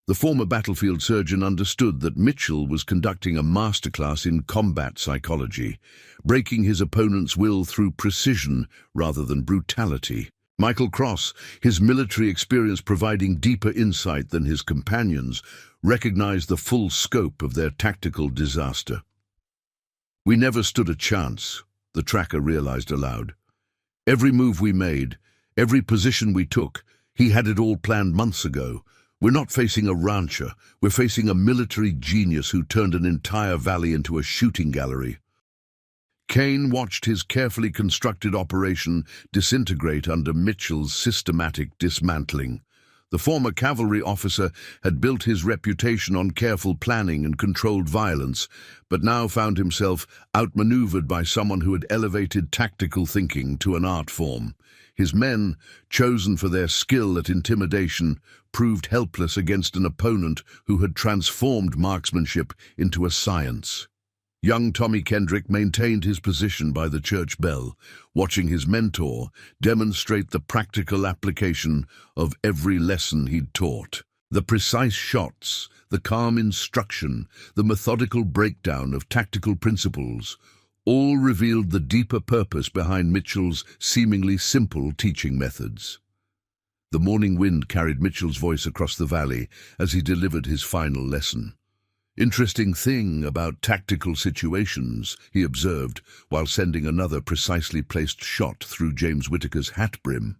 The former battlefield surgeon understood that Mitchell was conducting a masterclass in combat psychology, breaking his opponent's will through precision rather than brutality. Michael Cross, his military experience providing deeper insight than his companions, recognized the full scope of their tactical disaster. "We never stood a chance," the tracker realized aloud. "Every move we made, every position we took, he had it all planned months ago. We're not facing a rancher, we're facing a military genius who turned an entire valley into a shooting gallery." Kane watched his carefully constructed operation disintegrate under Mitchell's systematic dismantling. The former cavalry officer had built his reputation on careful planning and controlled violence, but now found himself outmaneuvered by someone who had elevated tactical thinking to an art form. His men, chosen for their skill at intimidation, proved helpless against an opponent who had transformed marksmanship into a science. Young Tommy Kendrick maintained his position by the church bell, watching his mentor demonstrate the practical application of every lesson he'd taught. The precise shots, the calm instruction, the methodical breakdown of tactical principles, all revealed the deeper purpose behind Mitchell's seemingly simple teaching methods. The morning wind carried Mitchell's voice across the valley as he delivered his final lesson. "Interesting thing about tactical situations," he observed, while sending another precisely placed shot through James Whittaker's hat brim.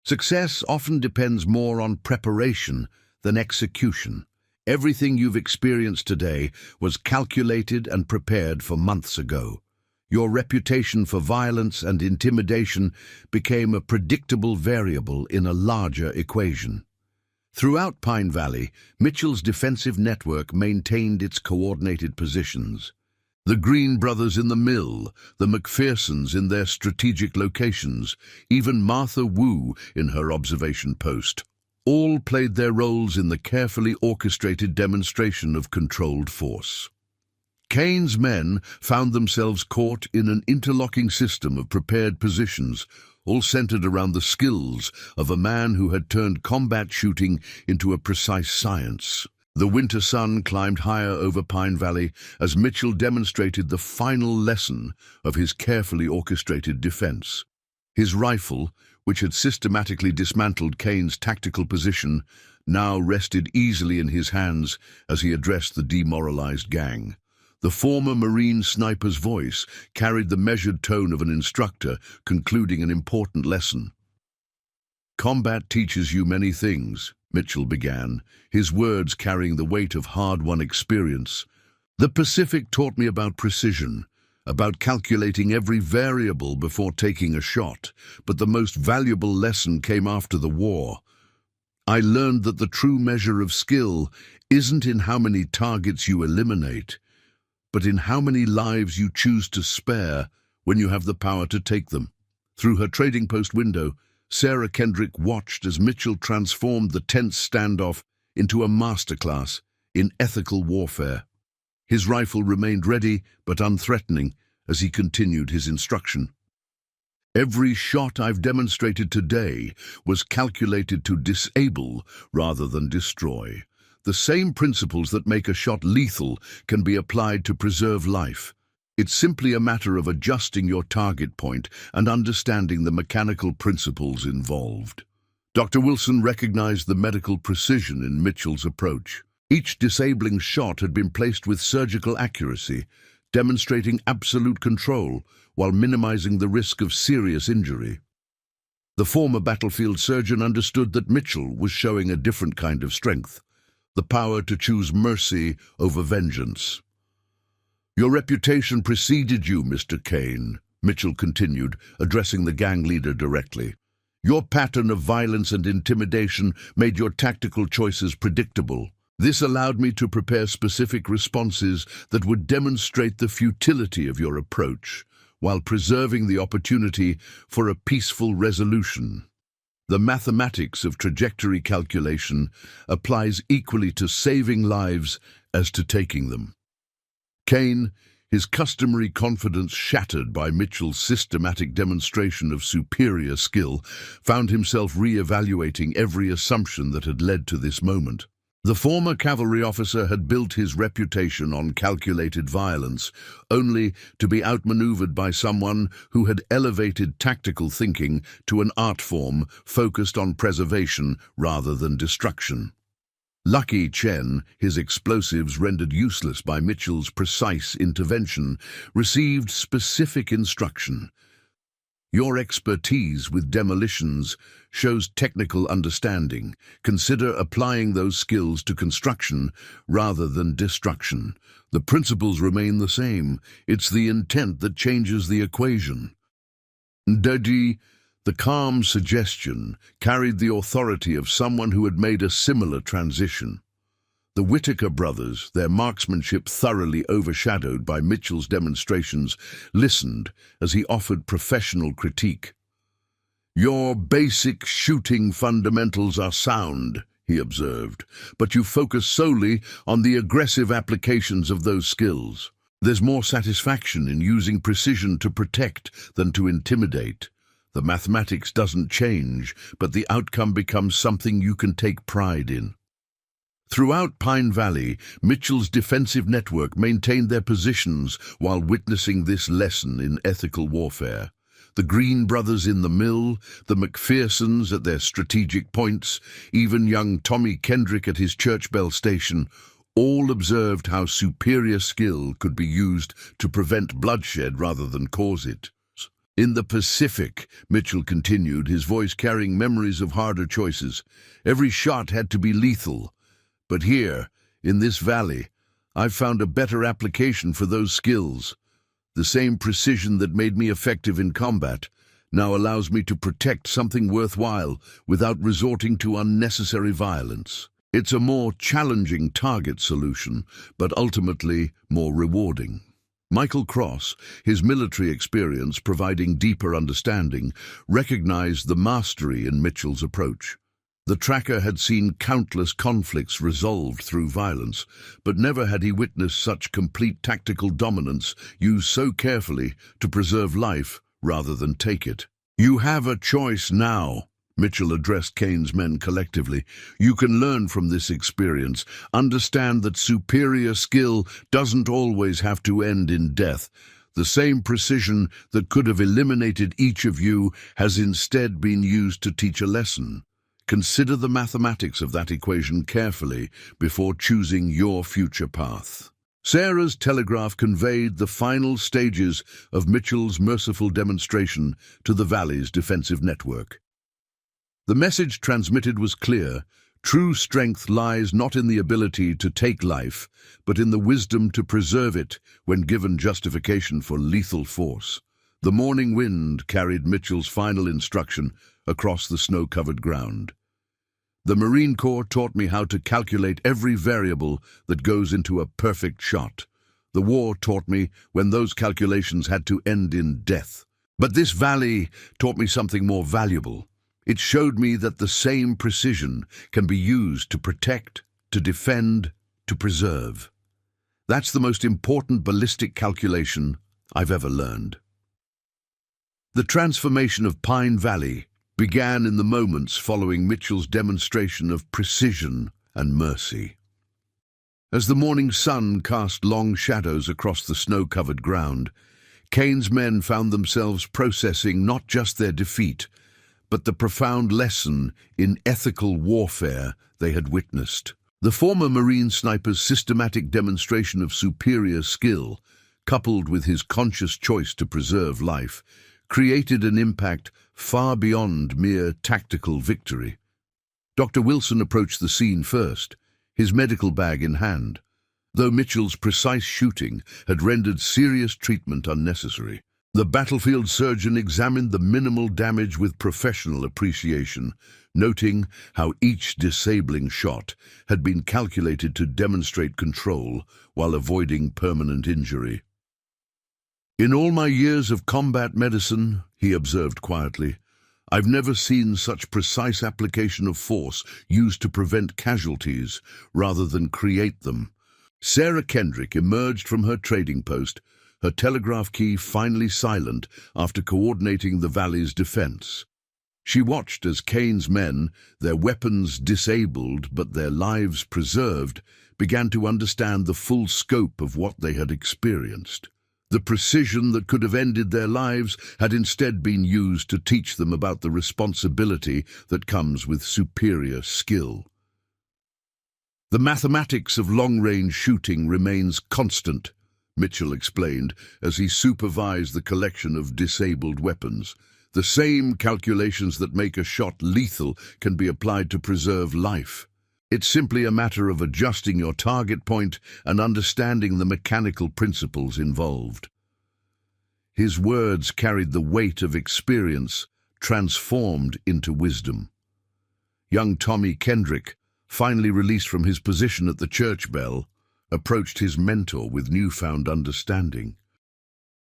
"Success often depends more on preparation than execution. Everything you've experienced today was calculated and prepared for months ago. Your reputation for violence and intimidation became a predictable variable in a larger equation." Throughout Pine Valley, Mitchell's defensive network maintained its coordinated positions. The Green brothers in the mill, the McPhersons in their strategic locations, even Martha Wu in her observation post, all played their roles in the carefully orchestrated demonstration of controlled force. Kane's men found themselves caught in an interlocking system of prepared positions, all centered around the skills of a man who had turned combat shooting into a precise science. The winter sun climbed higher over Pine Valley as Mitchell demonstrated the final lesson of his carefully orchestrated defense. His rifle, which had systematically dismantled Kane's tactical position, now rested easily in his hands as he addressed the demoralized gang. The former Marine sniper's voice carried the measured tone of an instructor concluding an important lesson. "Combat teaches you many things," Mitchell began, his words carrying the weight of hard-won experience. "The Pacific taught me about precision, about calculating every variable before taking a shot, but the most valuable lesson came after the war. I learned that the true measure of skill isn't in how many targets you eliminate, but in how many lives you choose to spare when you have the power to take them." Through her trading post window, Sarah Kendrick watched as Mitchell transformed the tense standoff into a masterclass in ethical warfare. His rifle remained ready but unthreatening as he continued his instruction. "Every shot I've demonstrated today was calculated to disable rather than destroy. The same principles that make a shot lethal can be applied to preserve life. It's simply a matter of adjusting your target point and understanding the mechanical principles involved." Dr. Wilson recognized the medical precision in Mitchell's approach. Each disabling shot had been placed with surgical accuracy, demonstrating absolute control while minimizing the risk of serious injury. The former battlefield surgeon understood that Mitchell was showing a different kind of strength, the power to choose mercy over vengeance. "Your reputation preceded you, Mr. Kane," Mitchell continued, addressing the gang leader directly. Your pattern of violence and intimidation made your tactical choices predictable. This allowed me to prepare specific responses that would demonstrate the futility of your approach, while preserving the opportunity for a peaceful resolution. The mathematics of trajectory calculation applies equally to saving lives as to taking them. Kane, his customary confidence shattered by Mitchell's systematic demonstration of superior skill, found himself re-evaluating every assumption that had led to this moment. The former cavalry officer had built his reputation on calculated violence, only to be outmaneuvered by someone who had elevated tactical thinking to an art form focused on preservation rather than destruction. Lucky Chen, his explosives rendered useless by Mitchell's precise intervention, received specific instruction. Your expertise with demolitions shows technical understanding. Consider applying those skills to construction rather than destruction. The principles remain the same. It's the intent that changes the equation. Dedi, the calm suggestion, carried the authority of someone who had made a similar transition. The Whitaker brothers, their marksmanship thoroughly overshadowed by Mitchell's demonstrations, listened as he offered professional critique. Your basic shooting fundamentals are sound, he observed, but you focus solely on the aggressive applications of those skills. There's more satisfaction in using precision to protect than to intimidate. The mathematics doesn't change, but the outcome becomes something you can take pride in. Throughout Pine Valley, Mitchell's defensive network maintained their positions while witnessing this lesson in ethical warfare. The Green brothers in the mill, the McPhersons at their strategic points, even young Tommy Kendrick at his church bell station, all observed how superior skill could be used to prevent bloodshed rather than cause it. In the Pacific, Mitchell continued, his voice carrying memories of harder choices. Every shot had to be lethal. But here, in this valley, I've found a better application for those skills. The same precision that made me effective in combat now allows me to protect something worthwhile without resorting to unnecessary violence. It's a more challenging target solution, but ultimately more rewarding. Michael Cross, his military experience providing deeper understanding, recognized the mastery in Mitchell's approach. The tracker had seen countless conflicts resolved through violence, but never had he witnessed such complete tactical dominance used so carefully to preserve life rather than take it. You have a choice now, Mitchell addressed Kane's men collectively. You can learn from this experience, understand that superior skill doesn't always have to end in death. The same precision that could have eliminated each of you has instead been used to teach a lesson. Consider the mathematics of that equation carefully before choosing your future path. Sarah's telegraph conveyed the final stages of Mitchell's merciful demonstration to the Valley's defensive network. The message transmitted was clear. True strength lies not in the ability to take life, but in the wisdom to preserve it when given justification for lethal force. The morning wind carried Mitchell's final instruction across the snow-covered ground. The Marine Corps taught me how to calculate every variable that goes into a perfect shot. The war taught me when those calculations had to end in death. But this valley taught me something more valuable. It showed me that the same precision can be used to protect, to defend, to preserve. That's the most important ballistic calculation I've ever learned. The transformation of Pine Valley began in the moments following Mitchell's demonstration of precision and mercy. As the morning sun cast long shadows across the snow-covered ground, Kane's men found themselves processing not just their defeat, but the profound lesson in ethical warfare they had witnessed. The former Marine sniper's systematic demonstration of superior skill, coupled with his conscious choice to preserve life, created an impact far beyond mere tactical victory. Dr. Wilson approached the scene first, his medical bag in hand. Though Mitchell's precise shooting had rendered serious treatment unnecessary, The battlefield surgeon examined the minimal damage with professional appreciation, noting how each disabling shot had been calculated to demonstrate control while avoiding permanent injury. "In all my years of combat medicine," he observed quietly, "I've never seen such precise application of force used to prevent casualties rather than create them." Sarah Kendrick emerged from her trading post, her telegraph key finally silent after coordinating the valley's defense. She watched as Kane's men, their weapons disabled but their lives preserved, began to understand the full scope of what they had experienced. The precision that could have ended their lives had instead been used to teach them about the responsibility that comes with superior skill. "The mathematics of long-range shooting remains constant," Mitchell explained as he supervised the collection of disabled weapons. "The same calculations that make a shot lethal can be applied to preserve life. It's simply a matter of adjusting your target point and understanding the mechanical principles involved." His words carried the weight of experience, transformed into wisdom. Young Tommy Kendrick, finally released from his position at the church bell, approached his mentor with newfound understanding.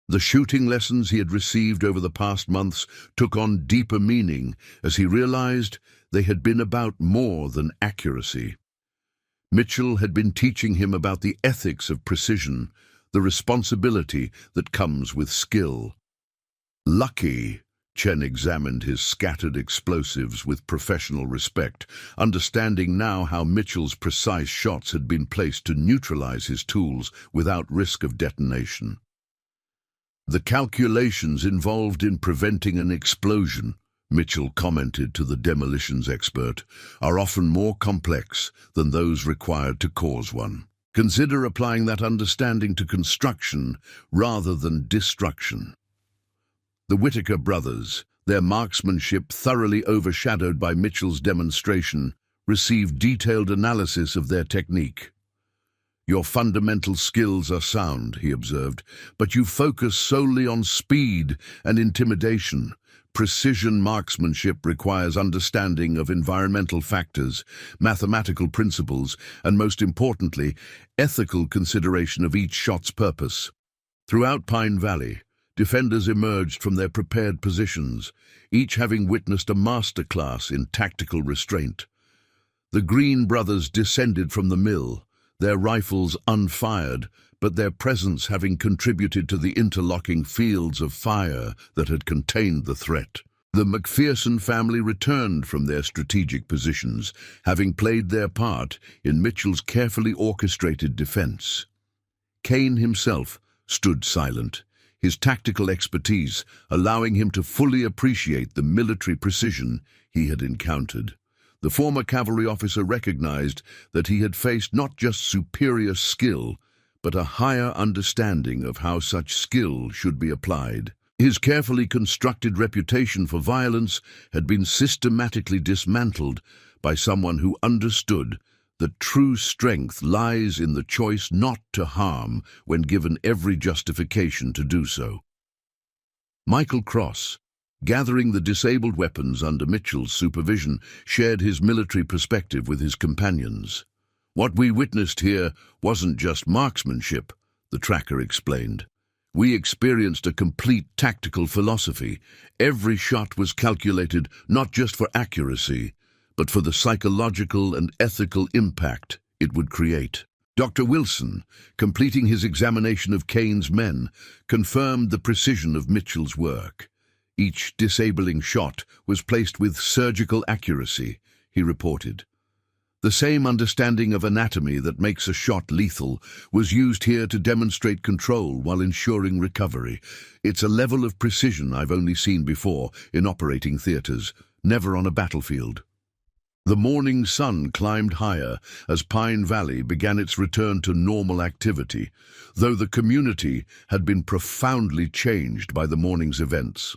The shooting lessons he had received over the past months took on deeper meaning as he realized they had been about more than accuracy. Mitchell had been teaching him about the ethics of precision, the responsibility that comes with skill. "Lucky," Chen examined his scattered explosives with professional respect, understanding now how Mitchell's precise shots had been placed to neutralize his tools without risk of detonation. "The calculations involved in preventing an explosion," Mitchell commented to the demolitions expert, "are often more complex than those required to cause one. Consider applying that understanding to construction rather than destruction." The Whitaker brothers, their marksmanship thoroughly overshadowed by Mitchell's demonstration, received detailed analysis of their technique. "Your fundamental skills are sound," he observed, "but you focus solely on speed and intimidation. Precision marksmanship requires understanding of environmental factors, mathematical principles, and most importantly, ethical consideration of each shot's purpose." Throughout Pine Valley, defenders emerged from their prepared positions, each having witnessed a masterclass in tactical restraint. The Green brothers descended from the mill, their rifles unfired, but their presence having contributed to the interlocking fields of fire that had contained the threat. The McPherson family returned from their strategic positions, having played their part in Mitchell's carefully orchestrated defense. Kane himself stood silent, his tactical expertise allowing him to fully appreciate the military precision he had encountered. The former cavalry officer recognized that he had faced not just superior skill, but a higher understanding of how such skill should be applied. His carefully constructed reputation for violence had been systematically dismantled by someone who understood that true strength lies in the choice not to harm when given every justification to do so. Michael Cross, gathering the disabled weapons under Mitchell's supervision, shared his military perspective with his companions. "What we witnessed here wasn't just marksmanship," the tracker explained. "We experienced a complete tactical philosophy. Every shot was calculated not just for accuracy, but for the psychological and ethical impact it would create." Dr. Wilson, completing his examination of Kane's men, confirmed the precision of Mitchell's work. "Each disabling shot was placed with surgical accuracy," he reported. "The same understanding of anatomy that makes a shot lethal was used here to demonstrate control while ensuring recovery. It's a level of precision I've only seen before in operating theaters, never on a battlefield." The morning sun climbed higher as Pine Valley began its return to normal activity, though the community had been profoundly changed by the morning's events.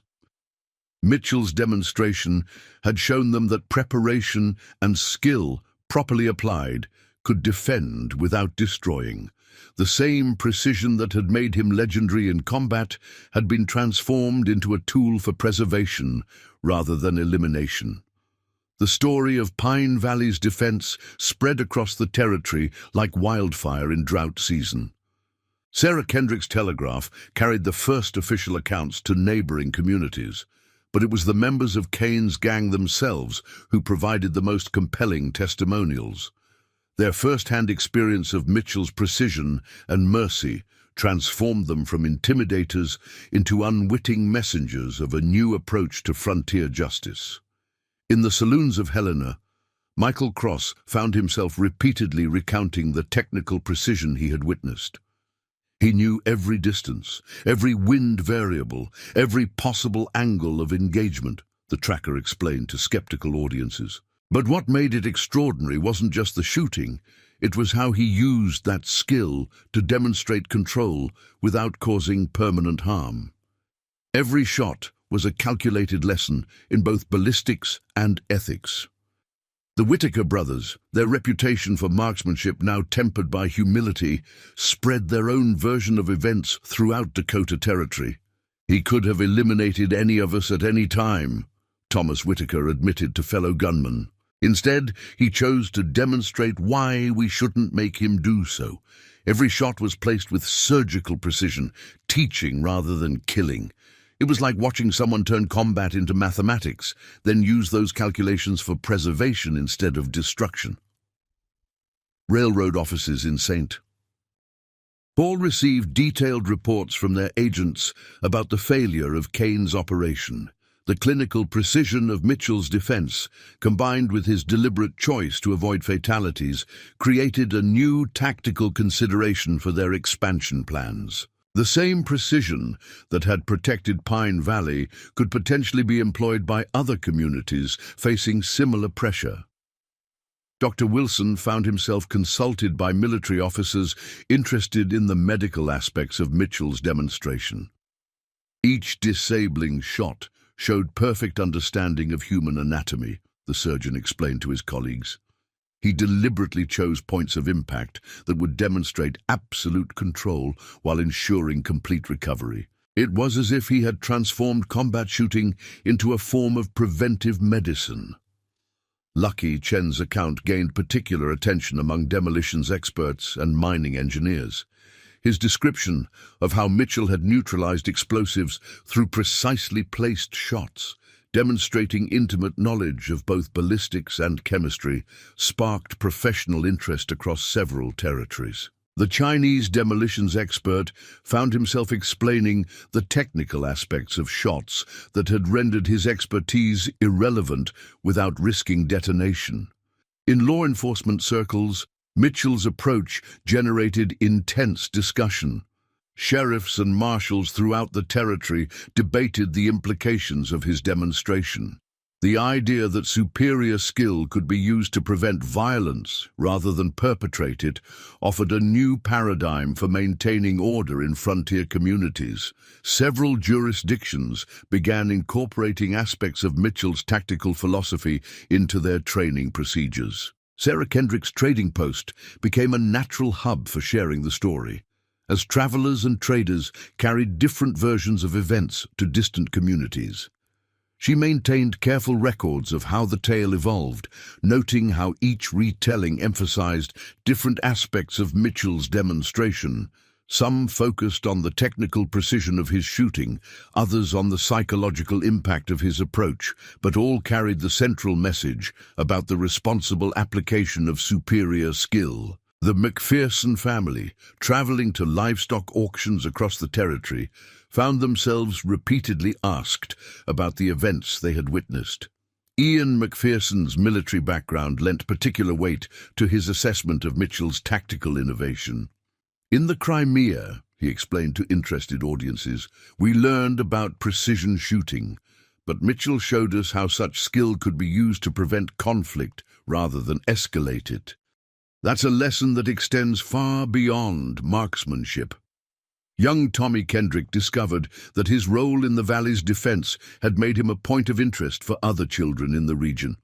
Mitchell's demonstration had shown them that preparation and skill, properly applied, could defend without destroying. The same precision that had made him legendary in combat had been transformed into a tool for preservation rather than elimination. The story of Pine Valley's defense spread across the territory like wildfire in drought season. Sarah Kendrick's telegraph carried the first official accounts to neighboring communities, but it was the members of Kane's gang themselves who provided the most compelling testimonials. Their first-hand experience of Mitchell's precision and mercy transformed them from intimidators into unwitting messengers of a new approach to frontier justice. In the saloons of Helena, Michael Cross found himself repeatedly recounting the technical precision he had witnessed. He knew every distance, every wind variable, every possible angle of engagement, the tracker explained to skeptical audiences. But what made it extraordinary wasn't just the shooting, it was how he used that skill to demonstrate control without causing permanent harm. Every shot was a calculated lesson in both ballistics and ethics. The Whitaker brothers, their reputation for marksmanship now tempered by humility, spread their own version of events throughout Dakota Territory. "He could have eliminated any of us at any time," Thomas Whitaker admitted to fellow gunmen. "Instead, he chose to demonstrate why we shouldn't make him do so. Every shot was placed with surgical precision, teaching rather than killing. It was like watching someone turn combat into mathematics, then use those calculations for preservation instead of destruction." Railroad offices in St. Paul received detailed reports from their agents about the failure of Kane's operation. The clinical precision of Mitchell's defense, combined with his deliberate choice to avoid fatalities, created a new tactical consideration for their expansion plans. The same precision that had protected Pine Valley could potentially be employed by other communities facing similar pressure. Dr. Wilson found himself consulted by military officers interested in the medical aspects of Mitchell's demonstration. Each disabling shot showed perfect understanding of human anatomy, the surgeon explained to his colleagues. He deliberately chose points of impact that would demonstrate absolute control while ensuring complete recovery. It was as if he had transformed combat shooting into a form of preventive medicine. Lucky Chen's account gained particular attention among demolitions experts and mining engineers. His description of how Mitchell had neutralized explosives through precisely placed shots, demonstrating intimate knowledge of both ballistics and chemistry, sparked professional interest across several territories. The Chinese demolitions expert found himself explaining the technical aspects of shots that had rendered his expertise irrelevant without risking detonation. In law enforcement circles, Mitchell's approach generated intense discussion. Sheriffs and marshals throughout the territory debated the implications of his demonstration. The idea that superior skill could be used to prevent violence rather than perpetrate it offered a new paradigm for maintaining order in frontier communities. Several jurisdictions began incorporating aspects of Mitchell's tactical philosophy into their training procedures. Sarah Kendrick's trading post became a natural hub for sharing the story, as travelers and traders carried different versions of events to distant communities. She maintained careful records of how the tale evolved, noting how each retelling emphasized different aspects of Mitchell's demonstration. Some focused on the technical precision of his shooting, others on the psychological impact of his approach, but all carried the central message about the responsible application of superior skill. The McPherson family, traveling to livestock auctions across the territory, found themselves repeatedly asked about the events they had witnessed. Ian McPherson's military background lent particular weight to his assessment of Mitchell's tactical innovation. "In the Crimea," he explained to interested audiences, "we learned about precision shooting, but Mitchell showed us how such skill could be used to prevent conflict rather than escalate it. That's a lesson that extends far beyond marksmanship." Young Tommy Kendrick discovered that his role in the valley's defense had made him a point of interest for other children in the region.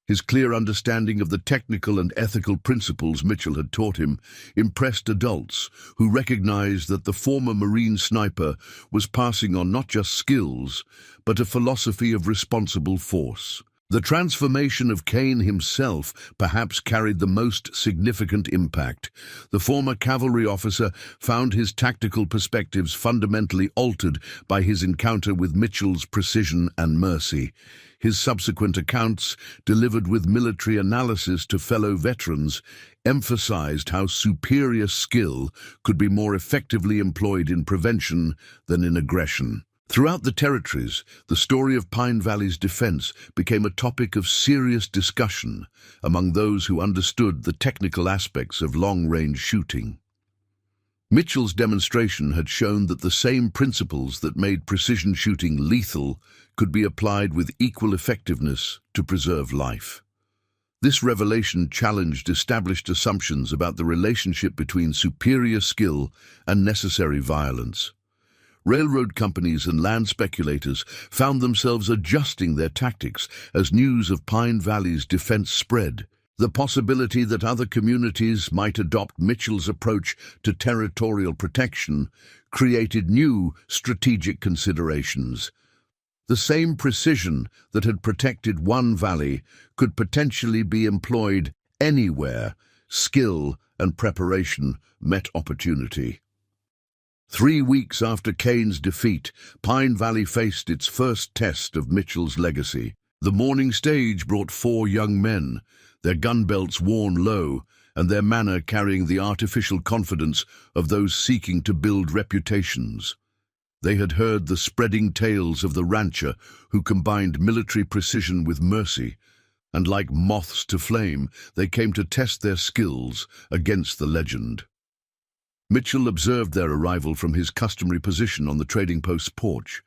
His clear understanding of the technical and ethical principles Mitchell had taught him impressed adults who recognized that the former Marine sniper was passing on not just skills, but a philosophy of responsible force. The transformation of Kane himself perhaps carried the most significant impact. The former cavalry officer found his tactical perspectives fundamentally altered by his encounter with Mitchell's precision and mercy. His subsequent accounts, delivered with military analysis to fellow veterans, emphasized how superior skill could be more effectively employed in prevention than in aggression. Throughout the territories, the story of Pine Valley's defense became a topic of serious discussion among those who understood the technical aspects of long-range shooting. Mitchell's demonstration had shown that the same principles that made precision shooting lethal could be applied with equal effectiveness to preserve life. This revelation challenged established assumptions about the relationship between superior skill and necessary violence. Railroad companies and land speculators found themselves adjusting their tactics as news of Pine Valley's defense spread. The possibility that other communities might adopt Mitchell's approach to territorial protection created new strategic considerations. The same precision that had protected one valley could potentially be employed anywhere. Skill and preparation met opportunity. 3 weeks after Kane's defeat, Pine Valley faced its first test of Mitchell's legacy. The morning stage brought 4 young men, their gun belts worn low, and their manner carrying the artificial confidence of those seeking to build reputations. They had heard the spreading tales of the rancher who combined military precision with mercy, and like moths to flame, they came to test their skills against the legend. Mitchell observed their arrival from his customary position on the trading post's porch,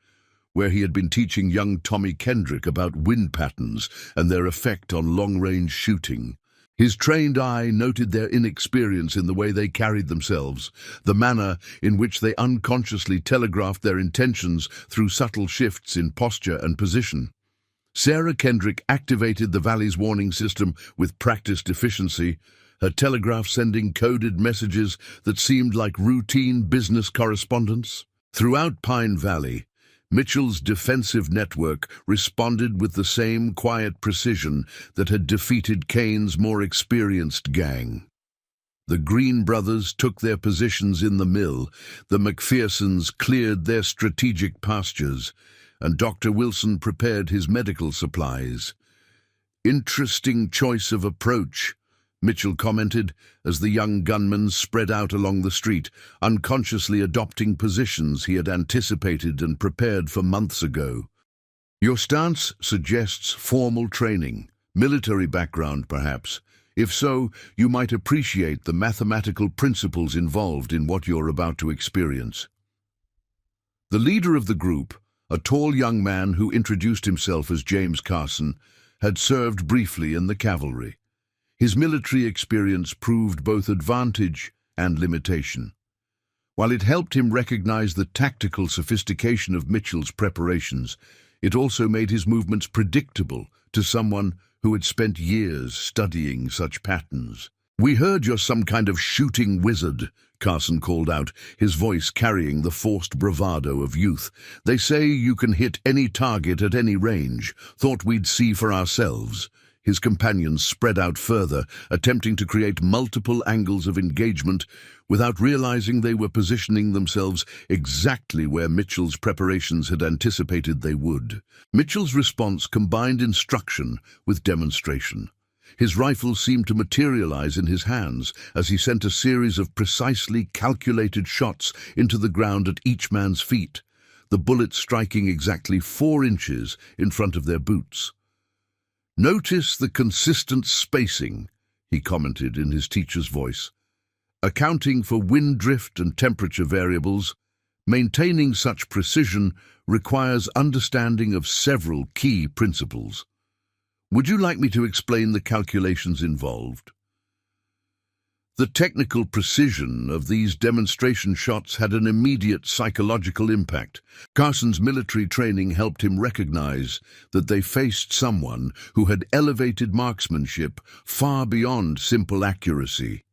where he had been teaching young Tommy Kendrick about wind patterns and their effect on long-range shooting. His trained eye noted their inexperience in the way they carried themselves, the manner in which they unconsciously telegraphed their intentions through subtle shifts in posture and position. Sarah Kendrick activated the Valley's warning system with practiced efficiency, her telegraph sending coded messages that seemed like routine business correspondence. Throughout Pine Valley, Mitchell's defensive network responded with the same quiet precision that had defeated Kane's more experienced gang. The Green brothers took their positions in the mill, the McPhersons cleared their strategic pastures, and Dr. Wilson prepared his medical supplies. "Interesting choice of approach," Mitchell commented as the young gunman spread out along the street, unconsciously adopting positions he had anticipated and prepared for months ago. "Your stance suggests formal training, military background perhaps. If so, you might appreciate the mathematical principles involved in what you're about to experience." The leader of the group, a tall young man who introduced himself as James Carson, had served briefly in the cavalry. His military experience proved both advantage and limitation. While it helped him recognize the tactical sophistication of Mitchell's preparations, it also made his movements predictable to someone who had spent years studying such patterns. "We heard you're some kind of shooting wizard," Carson called out, his voice carrying the forced bravado of youth. "They say you can hit any target at any range. Thought we'd see for ourselves." His companions spread out further, attempting to create multiple angles of engagement without realizing they were positioning themselves exactly where Mitchell's preparations had anticipated they would. Mitchell's response combined instruction with demonstration. His rifle seemed to materialize in his hands as he sent a series of precisely calculated shots into the ground at each man's feet, the bullets striking exactly 4 inches in front of their boots. "Notice the consistent spacing," he commented in his teacher's voice. "Accounting for wind drift and temperature variables, maintaining such precision requires understanding of several key principles. Would you like me to explain the calculations involved?" The technical precision of these demonstration shots had an immediate psychological impact. Carson's military training helped him recognize that they faced someone who had elevated marksmanship far beyond simple accuracy.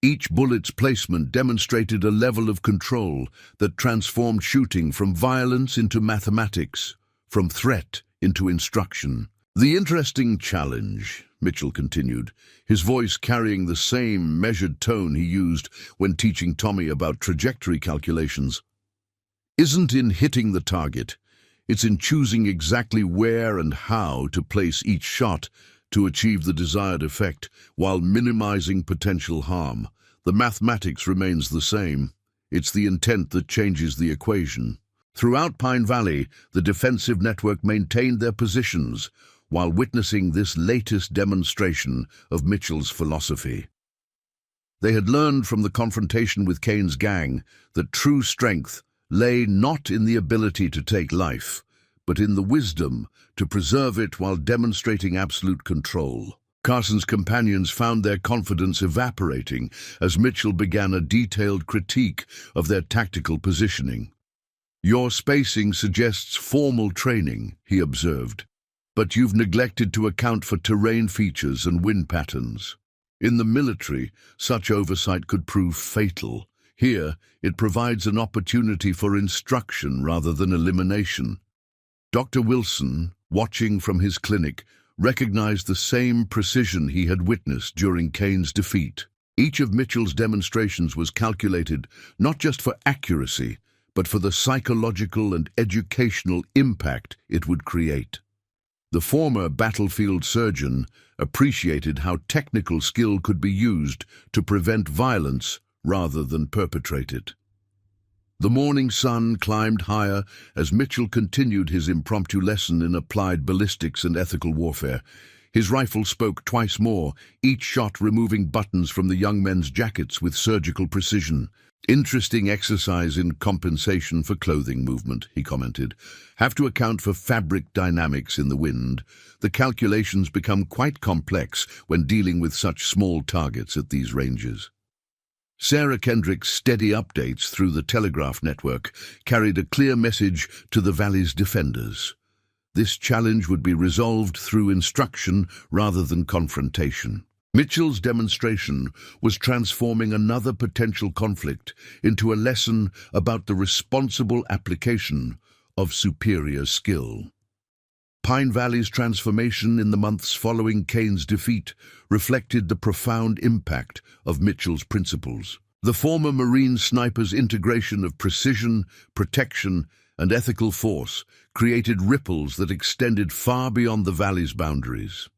Each bullet's placement demonstrated a level of control that transformed shooting from violence into mathematics, from threat into instruction. "The interesting challenge," Mitchell continued, his voice carrying the same measured tone he used when teaching Tommy about trajectory calculations, "isn't in hitting the target. It's in choosing exactly where and how to place each shot to achieve the desired effect while minimizing potential harm. The mathematics remains the same. It's the intent that changes the equation." Throughout Pine Valley, the defensive network maintained their positions while witnessing this latest demonstration of Mitchell's philosophy. They had learned from the confrontation with Kane's gang that true strength lay not in the ability to take life, but in the wisdom to preserve it while demonstrating absolute control. Carson's companions found their confidence evaporating as Mitchell began a detailed critique of their tactical positioning. "Your spacing suggests formal training," he observed, "but you've neglected to account for terrain features and wind patterns. In the military, such oversight could prove fatal. Here, it provides an opportunity for instruction rather than elimination." Dr. Wilson, watching from his clinic, recognized the same precision he had witnessed during Kane's defeat. Each of Mitchell's demonstrations was calculated not just for accuracy, but for the psychological and educational impact it would create. The former battlefield surgeon appreciated how technical skill could be used to prevent violence rather than perpetrate it. The morning sun climbed higher as Mitchell continued his impromptu lesson in applied ballistics and ethical warfare. His rifle spoke twice more, each shot removing buttons from the young men's jackets with surgical precision. "Interesting exercise in compensation for clothing movement," he commented. "Have to account for fabric dynamics in the wind. The calculations become quite complex when dealing with such small targets at these ranges." Sarah Kendrick's steady updates through the telegraph network carried a clear message to the Valley's defenders. This challenge would be resolved through instruction rather than confrontation. Mitchell's demonstration was transforming another potential conflict into a lesson about the responsible application of superior skill. Pine Valley's transformation in the months following Kane's defeat reflected the profound impact of Mitchell's principles. The former Marine sniper's integration of precision, protection, and ethical force created ripples that extended far beyond the valley's boundaries.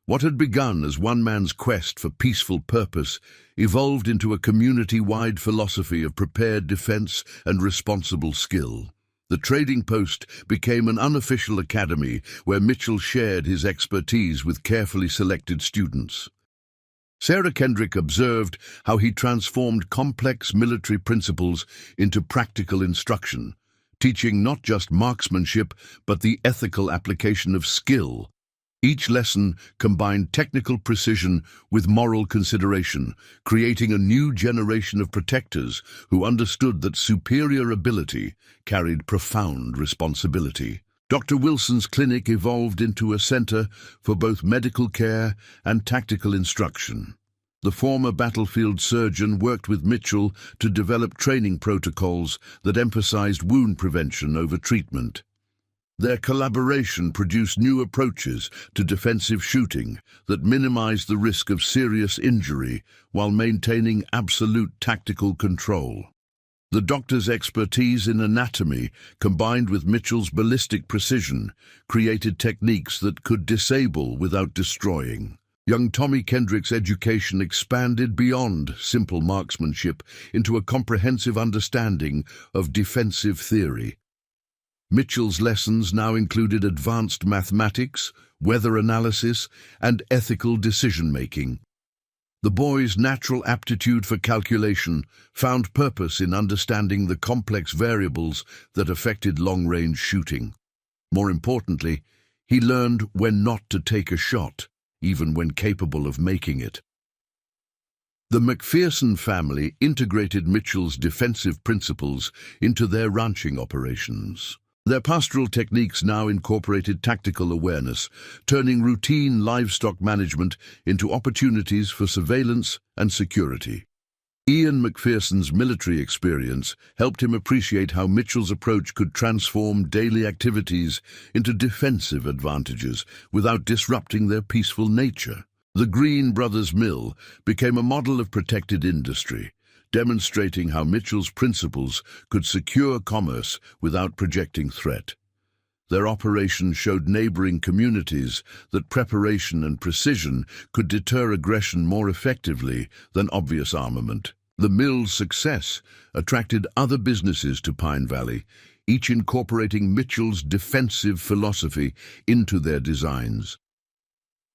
What had begun as one man's quest for peaceful purpose evolved into a community-wide philosophy of prepared defense and responsible skill. The trading post became an unofficial academy where Mitchell shared his expertise with carefully selected students. Sarah Kendrick observed how he transformed complex military principles into practical instruction, teaching not just marksmanship but the ethical application of skill. Each lesson combined technical precision with moral consideration, creating a new generation of protectors who understood that superior ability carried profound responsibility. Dr. Wilson's clinic evolved into a center for both medical care and tactical instruction. The former battlefield surgeon worked with Mitchell to develop training protocols that emphasized wound prevention over treatment. Their collaboration produced new approaches to defensive shooting that minimized the risk of serious injury while maintaining absolute tactical control. The doctor's expertise in anatomy, combined with Mitchell's ballistic precision, created techniques that could disable without destroying. Young Tommy Kendrick's education expanded beyond simple marksmanship into a comprehensive understanding of defensive theory. Mitchell's lessons now included advanced mathematics, weather analysis, and ethical decision-making. The boy's natural aptitude for calculation found purpose in understanding the complex variables that affected long-range shooting. More importantly, he learned when not to take a shot, even when capable of making it. The McPherson family integrated Mitchell's defensive principles into their ranching operations. Their pastoral techniques now incorporated tactical awareness, turning routine livestock management into opportunities for surveillance and security. Ian McPherson's military experience helped him appreciate how Mitchell's approach could transform daily activities into defensive advantages without disrupting their peaceful nature. The Green Brothers Mill became a model of protected industry, demonstrating how Mitchell's principles could secure commerce without projecting threat. Their operation showed neighboring communities that preparation and precision could deter aggression more effectively than obvious armament. The mill's success attracted other businesses to Pine Valley, each incorporating Mitchell's defensive philosophy into their designs.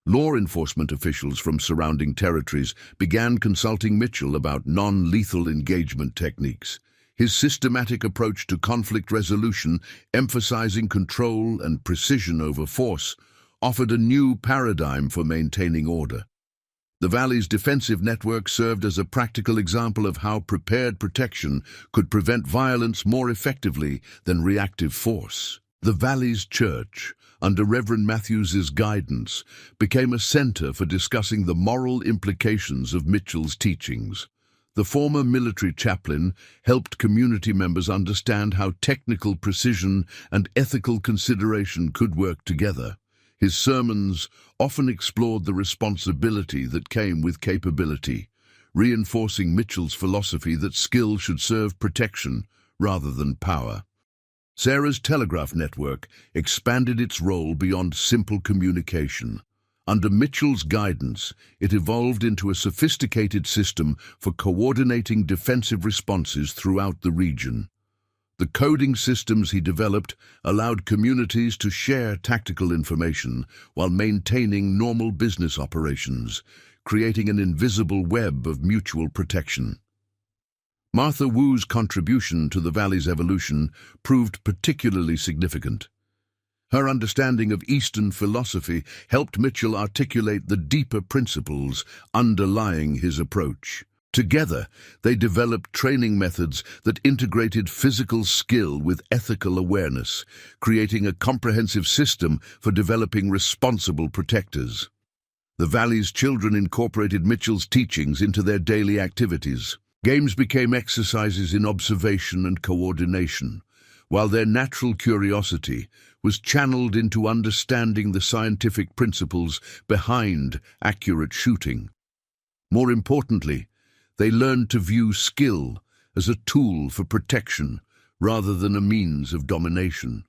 Law enforcement officials from surrounding territories began consulting Mitchell about non-lethal engagement techniques. His systematic approach to conflict resolution, emphasizing control and precision over force, offered a new paradigm for maintaining order. The Valley's defensive network served as a practical example of how prepared protection could prevent violence more effectively than reactive force. The Valley's church, under Reverend Matthews's guidance, became a center for discussing the moral implications of Mitchell's teachings. The former military chaplain helped community members understand how technical precision and ethical consideration could work together. His sermons often explored the responsibility that came with capability, reinforcing Mitchell's philosophy that skill should serve protection rather than power. Sarah's telegraph network expanded its role beyond simple communication. Under Mitchell's guidance, it evolved into a sophisticated system for coordinating defensive responses throughout the region. The coding systems he developed allowed communities to share tactical information while maintaining normal business operations, creating an invisible web of mutual protection. Martha Wu's contribution to the Valley's evolution proved particularly significant. Her understanding of Eastern philosophy helped Mitchell articulate the deeper principles underlying his approach. Together, they developed training methods that integrated physical skill with ethical awareness, creating a comprehensive system for developing responsible protectors. The Valley's children incorporated Mitchell's teachings into their daily activities. Games became exercises in observation and coordination, while their natural curiosity was channeled into understanding the scientific principles behind accurate shooting. More importantly, they learned to view skill as a tool for protection rather than a means of domination.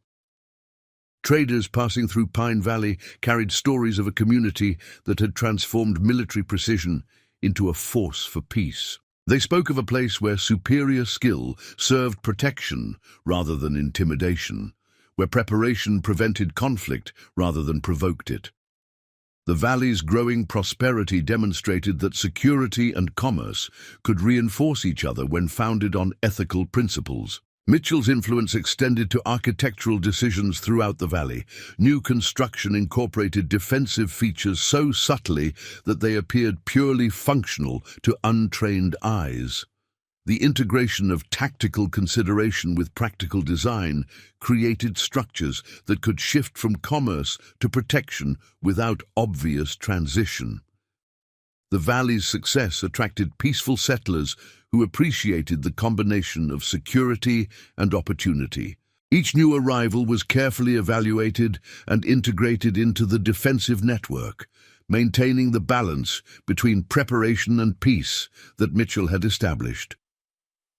Traders passing through Pine Valley carried stories of a community that had transformed military precision into a force for peace. They spoke of a place where superior skill served protection rather than intimidation, where preparation prevented conflict rather than provoked it. The Valley's growing prosperity demonstrated that security and commerce could reinforce each other when founded on ethical principles. Mitchell's influence extended to architectural decisions throughout the Valley. New construction incorporated defensive features so subtly that they appeared purely functional to untrained eyes. The integration of tactical consideration with practical design created structures that could shift from commerce to protection without obvious transition. The Valley's success attracted peaceful settlers who appreciated the combination of security and opportunity. Each new arrival was carefully evaluated and integrated into the defensive network, maintaining the balance between preparation and peace that Mitchell had established.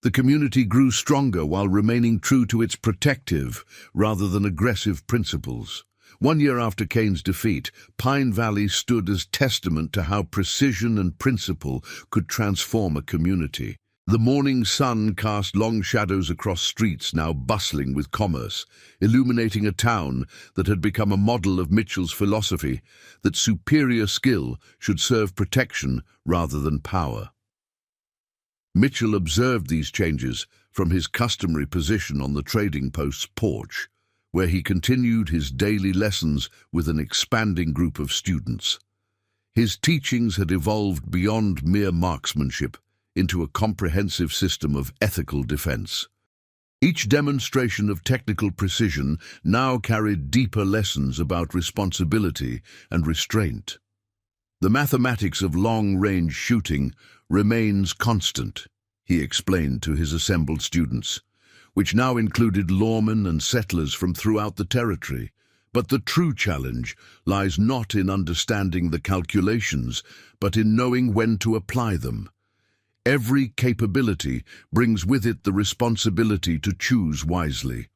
The community grew stronger while remaining true to its protective rather than aggressive principles. 1 year after Kane's defeat, Pine Valley stood as testament to how precision and principle could transform a community. The morning sun cast long shadows across streets now bustling with commerce, illuminating a town that had become a model of Mitchell's philosophy that superior skill should serve protection rather than power. Mitchell observed these changes from his customary position on the trading post's porch, where he continued his daily lessons with an expanding group of students. His teachings had evolved beyond mere marksmanship into a comprehensive system of ethical defense. Each demonstration of technical precision now carried deeper lessons about responsibility and restraint. The mathematics of long-range shooting remains constant, he explained to his assembled students, which now included lawmen and settlers from throughout the territory. But the true challenge lies not in understanding the calculations, but in knowing when to apply them. Every capability brings with it the responsibility to choose wisely.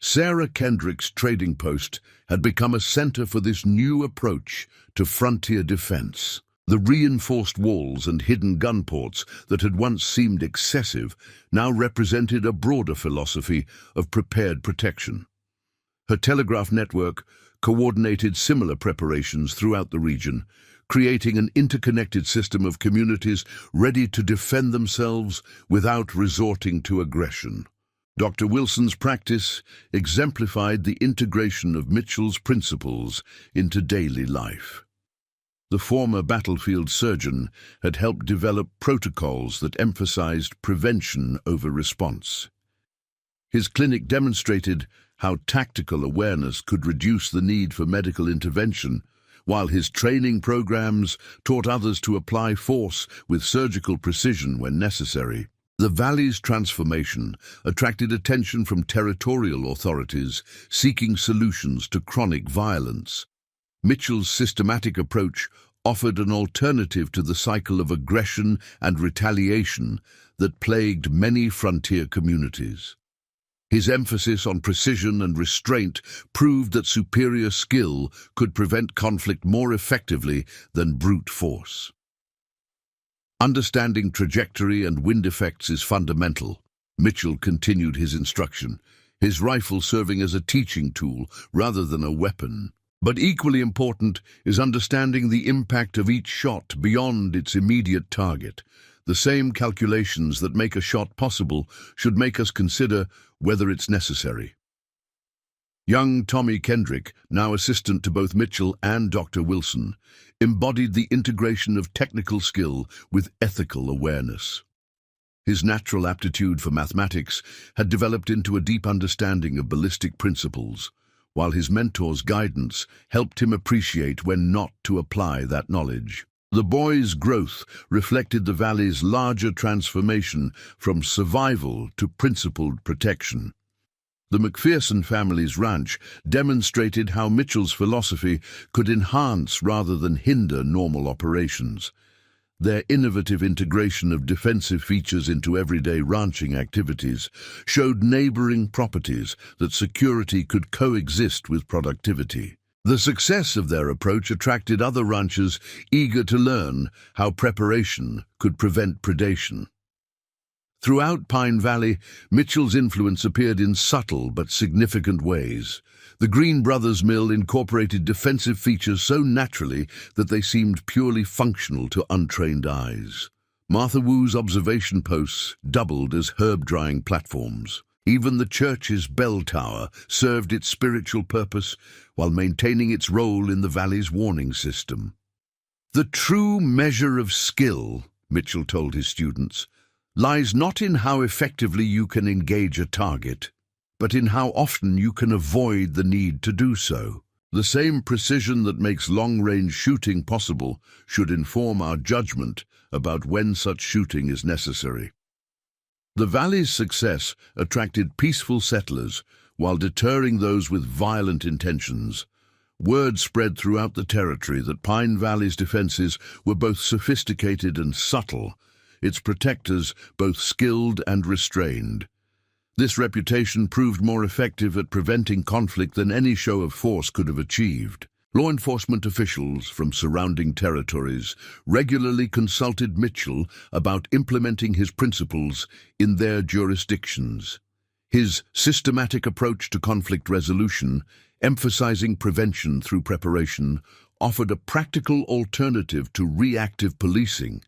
Sarah Kendrick's trading post had become a center for this new approach to frontier defense. The reinforced walls and hidden gun ports that had once seemed excessive now represented a broader philosophy of prepared protection. Her telegraph network coordinated similar preparations throughout the region, creating an interconnected system of communities ready to defend themselves without resorting to aggression. Dr. Wilson's practice exemplified the integration of Mitchell's principles into daily life. The former battlefield surgeon had helped develop protocols that emphasized prevention over response. His clinic demonstrated how tactical awareness could reduce the need for medical intervention, while his training programs taught others to apply force with surgical precision when necessary. The valley's transformation attracted attention from territorial authorities seeking solutions to chronic violence. Mitchell's systematic approach offered an alternative to the cycle of aggression and retaliation that plagued many frontier communities. His emphasis on precision and restraint proved that superior skill could prevent conflict more effectively than brute force. Understanding trajectory and wind effects is fundamental. Mitchell continued his instruction, his rifle serving as a teaching tool rather than a weapon. But equally important is understanding the impact of each shot beyond its immediate target. The same calculations that make a shot possible should make us consider whether it's necessary. Young Tommy Kendrick, now assistant to both Mitchell and Dr. Wilson, embodied the integration of technical skill with ethical awareness. His natural aptitude for mathematics had developed into a deep understanding of ballistic principles, while his mentor's guidance helped him appreciate when not to apply that knowledge. The boy's growth reflected the valley's larger transformation from survival to principled protection. The McPherson family's ranch demonstrated how Mitchell's philosophy could enhance rather than hinder normal operations. Their innovative integration of defensive features into everyday ranching activities showed neighboring properties that security could coexist with productivity. The success of their approach attracted other ranchers eager to learn how preparation could prevent predation. Throughout Pine Valley, Mitchell's influence appeared in subtle but significant ways. The Green Brothers Mill incorporated defensive features so naturally that they seemed purely functional to untrained eyes. Martha Wu's observation posts doubled as herb-drying platforms. Even the church's bell tower served its spiritual purpose while maintaining its role in the valley's warning system. The true measure of skill, Mitchell told his students, lies not in how effectively you can engage a target, but in how often you can avoid the need to do so. The same precision that makes long-range shooting possible should inform our judgment about when such shooting is necessary. The valley's success attracted peaceful settlers while deterring those with violent intentions. Word spread throughout the territory that Pine Valley's defenses were both sophisticated and subtle, its protectors both skilled and restrained. This reputation proved more effective at preventing conflict than any show of force could have achieved. Law enforcement officials from surrounding territories regularly consulted Mitchell about implementing his principles in their jurisdictions. His systematic approach to conflict resolution, emphasizing prevention through preparation, offered a practical alternative to reactive policing.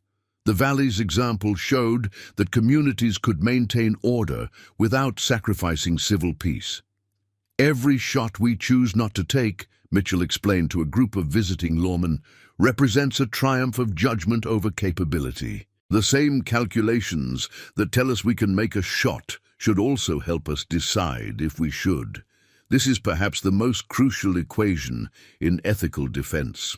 The valley's example showed that communities could maintain order without sacrificing civil peace. Every shot we choose not to take Mitchell explained to a group of visiting lawmen, represents a triumph of judgment over capability. The same calculations that tell us we can make a shot should also help us decide if we should. This is perhaps the most crucial equation in ethical defense.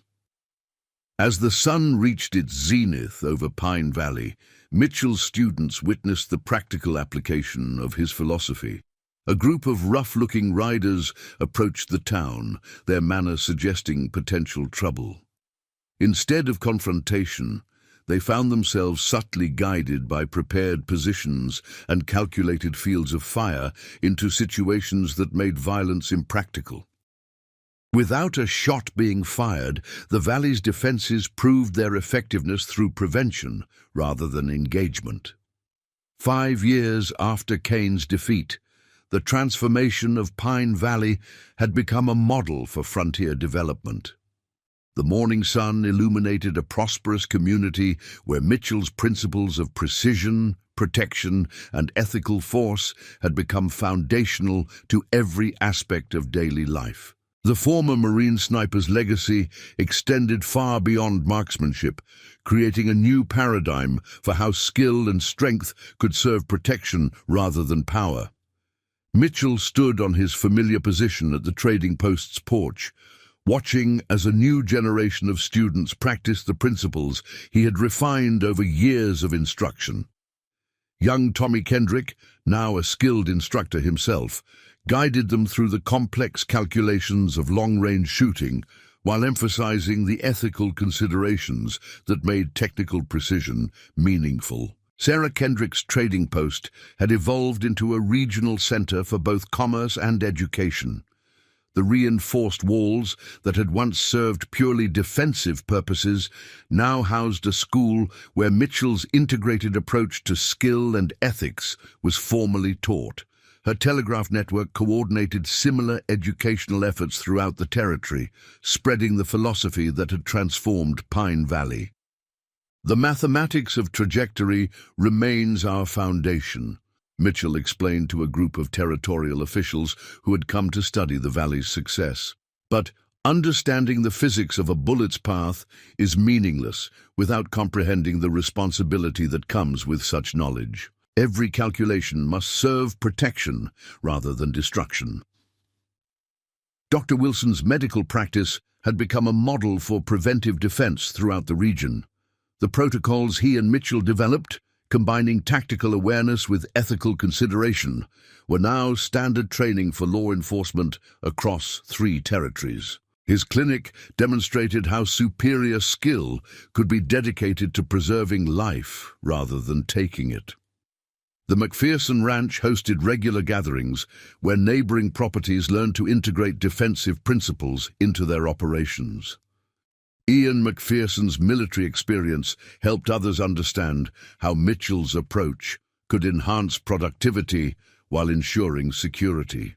As the sun reached its zenith over Pine Valley, Mitchell's students witnessed the practical application of his philosophy. A group of rough-looking riders approached the town, their manner suggesting potential trouble. Instead of confrontation, they found themselves subtly guided by prepared positions and calculated fields of fire into situations that made violence impractical. Without a shot being fired, the valley's defenses proved their effectiveness through prevention rather than engagement. 5 years after Kane's defeat, the transformation of Pine Valley had become a model for frontier development. The morning sun illuminated a prosperous community where Mitchell's principles of precision, protection, and ethical force had become foundational to every aspect of daily life. The former Marine sniper's legacy extended far beyond marksmanship, creating a new paradigm for how skill and strength could serve protection rather than power. Mitchell stood on his familiar position at the trading post's porch, watching as a new generation of students practiced the principles he had refined over years of instruction. Young Tommy Kendrick, now a skilled instructor himself, guided them through the complex calculations of long-range shooting while emphasizing the ethical considerations that made technical precision meaningful. Sarah Kendrick's trading post had evolved into a regional center for both commerce and education. The reinforced walls that had once served purely defensive purposes now housed a school where Mitchell's integrated approach to skill and ethics was formally taught. Her telegraph network coordinated similar educational efforts throughout the territory, spreading the philosophy that had transformed Pine Valley. The mathematics of trajectory remains our foundation, Mitchell explained to a group of territorial officials who had come to study the valley's success. But understanding the physics of a bullet's path is meaningless without comprehending the responsibility that comes with such knowledge. Every calculation must serve protection rather than destruction. Dr. Wilson's medical practice had become a model for preventive defense throughout the region. The protocols he and Mitchell developed, combining tactical awareness with ethical consideration, were now standard training for law enforcement across 3 territories. His clinic demonstrated how superior skill could be dedicated to preserving life rather than taking it. The McPherson Ranch hosted regular gatherings where neighboring properties learned to integrate defensive principles into their operations. Ian McPherson's military experience helped others understand how Mitchell's approach could enhance productivity while ensuring security.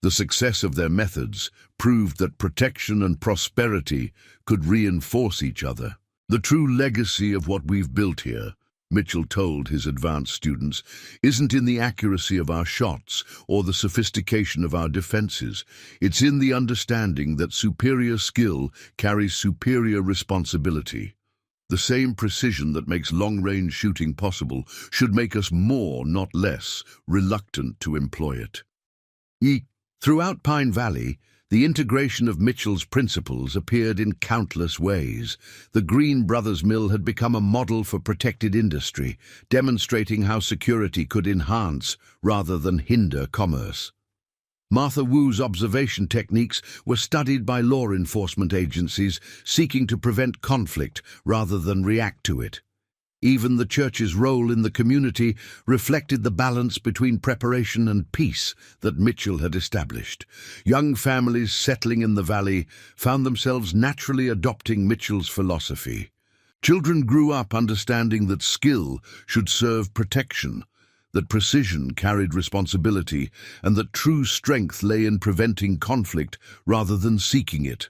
The success of their methods proved that protection and prosperity could reinforce each other. The true legacy of what we've built here, Mitchell told his advanced students, isn't in the accuracy of our shots or the sophistication of our defenses. It's in the understanding that superior skill carries superior responsibility. The same precision that makes long-range shooting possible should make us more, not less, reluctant to employ it. Throughout Pine Valley, the integration of Mitchell's principles appeared in countless ways. The Green Brothers Mill had become a model for protected industry, demonstrating how security could enhance rather than hinder commerce. Martha Wu's observation techniques were studied by law enforcement agencies seeking to prevent conflict rather than react to it. Even the church's role in the community reflected the balance between preparation and peace that Mitchell had established. Young families settling in the valley found themselves naturally adopting Mitchell's philosophy. Children grew up understanding that skill should serve protection, that precision carried responsibility, and that true strength lay in preventing conflict rather than seeking it.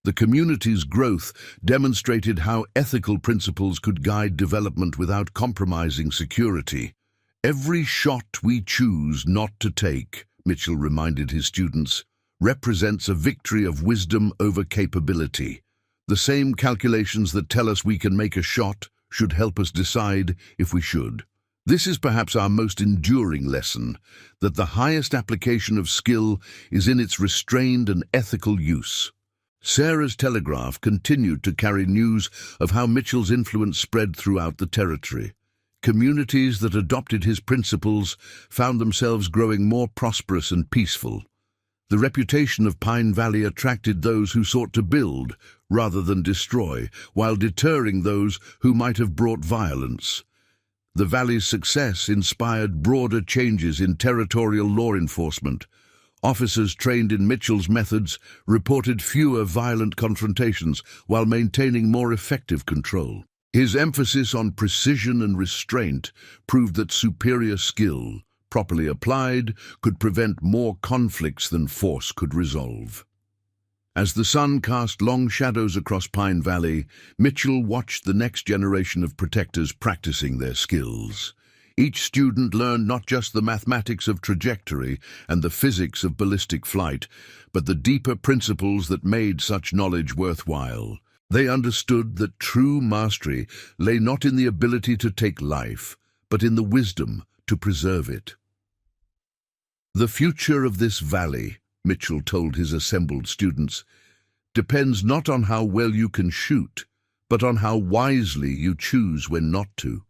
The community's growth demonstrated how ethical principles could guide development without compromising security. Every shot we choose not to take, Mitchell reminded his students, represents a victory of wisdom over capability. The same calculations that tell us we can make a shot should help us decide if we should. This is perhaps our most enduring lesson, that the highest application of skill is in its restrained and ethical use. Sarah's telegraph continued to carry news of how Mitchell's influence spread throughout the territory. Communities that adopted his principles found themselves growing more prosperous and peaceful. The reputation of Pine Valley attracted those who sought to build rather than destroy, while deterring those who might have brought violence. The valley's success inspired broader changes in territorial law enforcement. Officers trained in Mitchell's methods reported fewer violent confrontations while maintaining more effective control. His emphasis on precision and restraint proved that superior skill, properly applied, could prevent more conflicts than force could resolve. As the sun cast long shadows across Pine Valley, Mitchell watched the next generation of protectors practicing their skills. Each student learned not just the mathematics of trajectory and the physics of ballistic flight, but the deeper principles that made such knowledge worthwhile. They understood that true mastery lay not in the ability to take life, but in the wisdom to preserve it. "The future of this valley," Mitchell told his assembled students, "depends not on how well you can shoot, but on how wisely you choose when not to.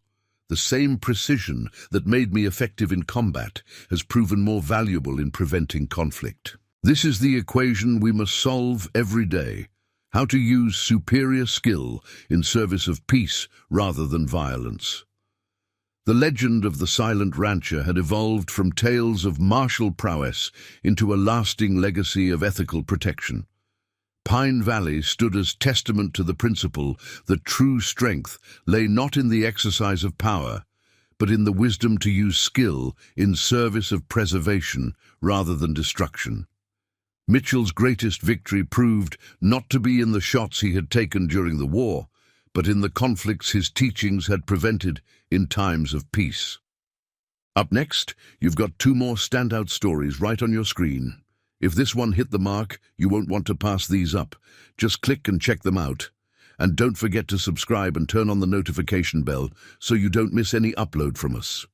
The same precision that made me effective in combat has proven more valuable in preventing conflict. This is the equation we must solve every day: how to use superior skill in service of peace rather than violence." The legend of the silent rancher had evolved from tales of martial prowess into a lasting legacy of ethical protection. Pine Valley stood as testament to the principle that true strength lay not in the exercise of power, but in the wisdom to use skill in service of preservation rather than destruction. Mitchell's greatest victory proved not to be in the shots he had taken during the war, but in the conflicts his teachings had prevented in times of peace. Up next, you've got two more standout stories right on your screen. If this one hit the mark, you won't want to pass these up. Just click and check them out. And don't forget to subscribe and turn on the notification bell so you don't miss any upload from us.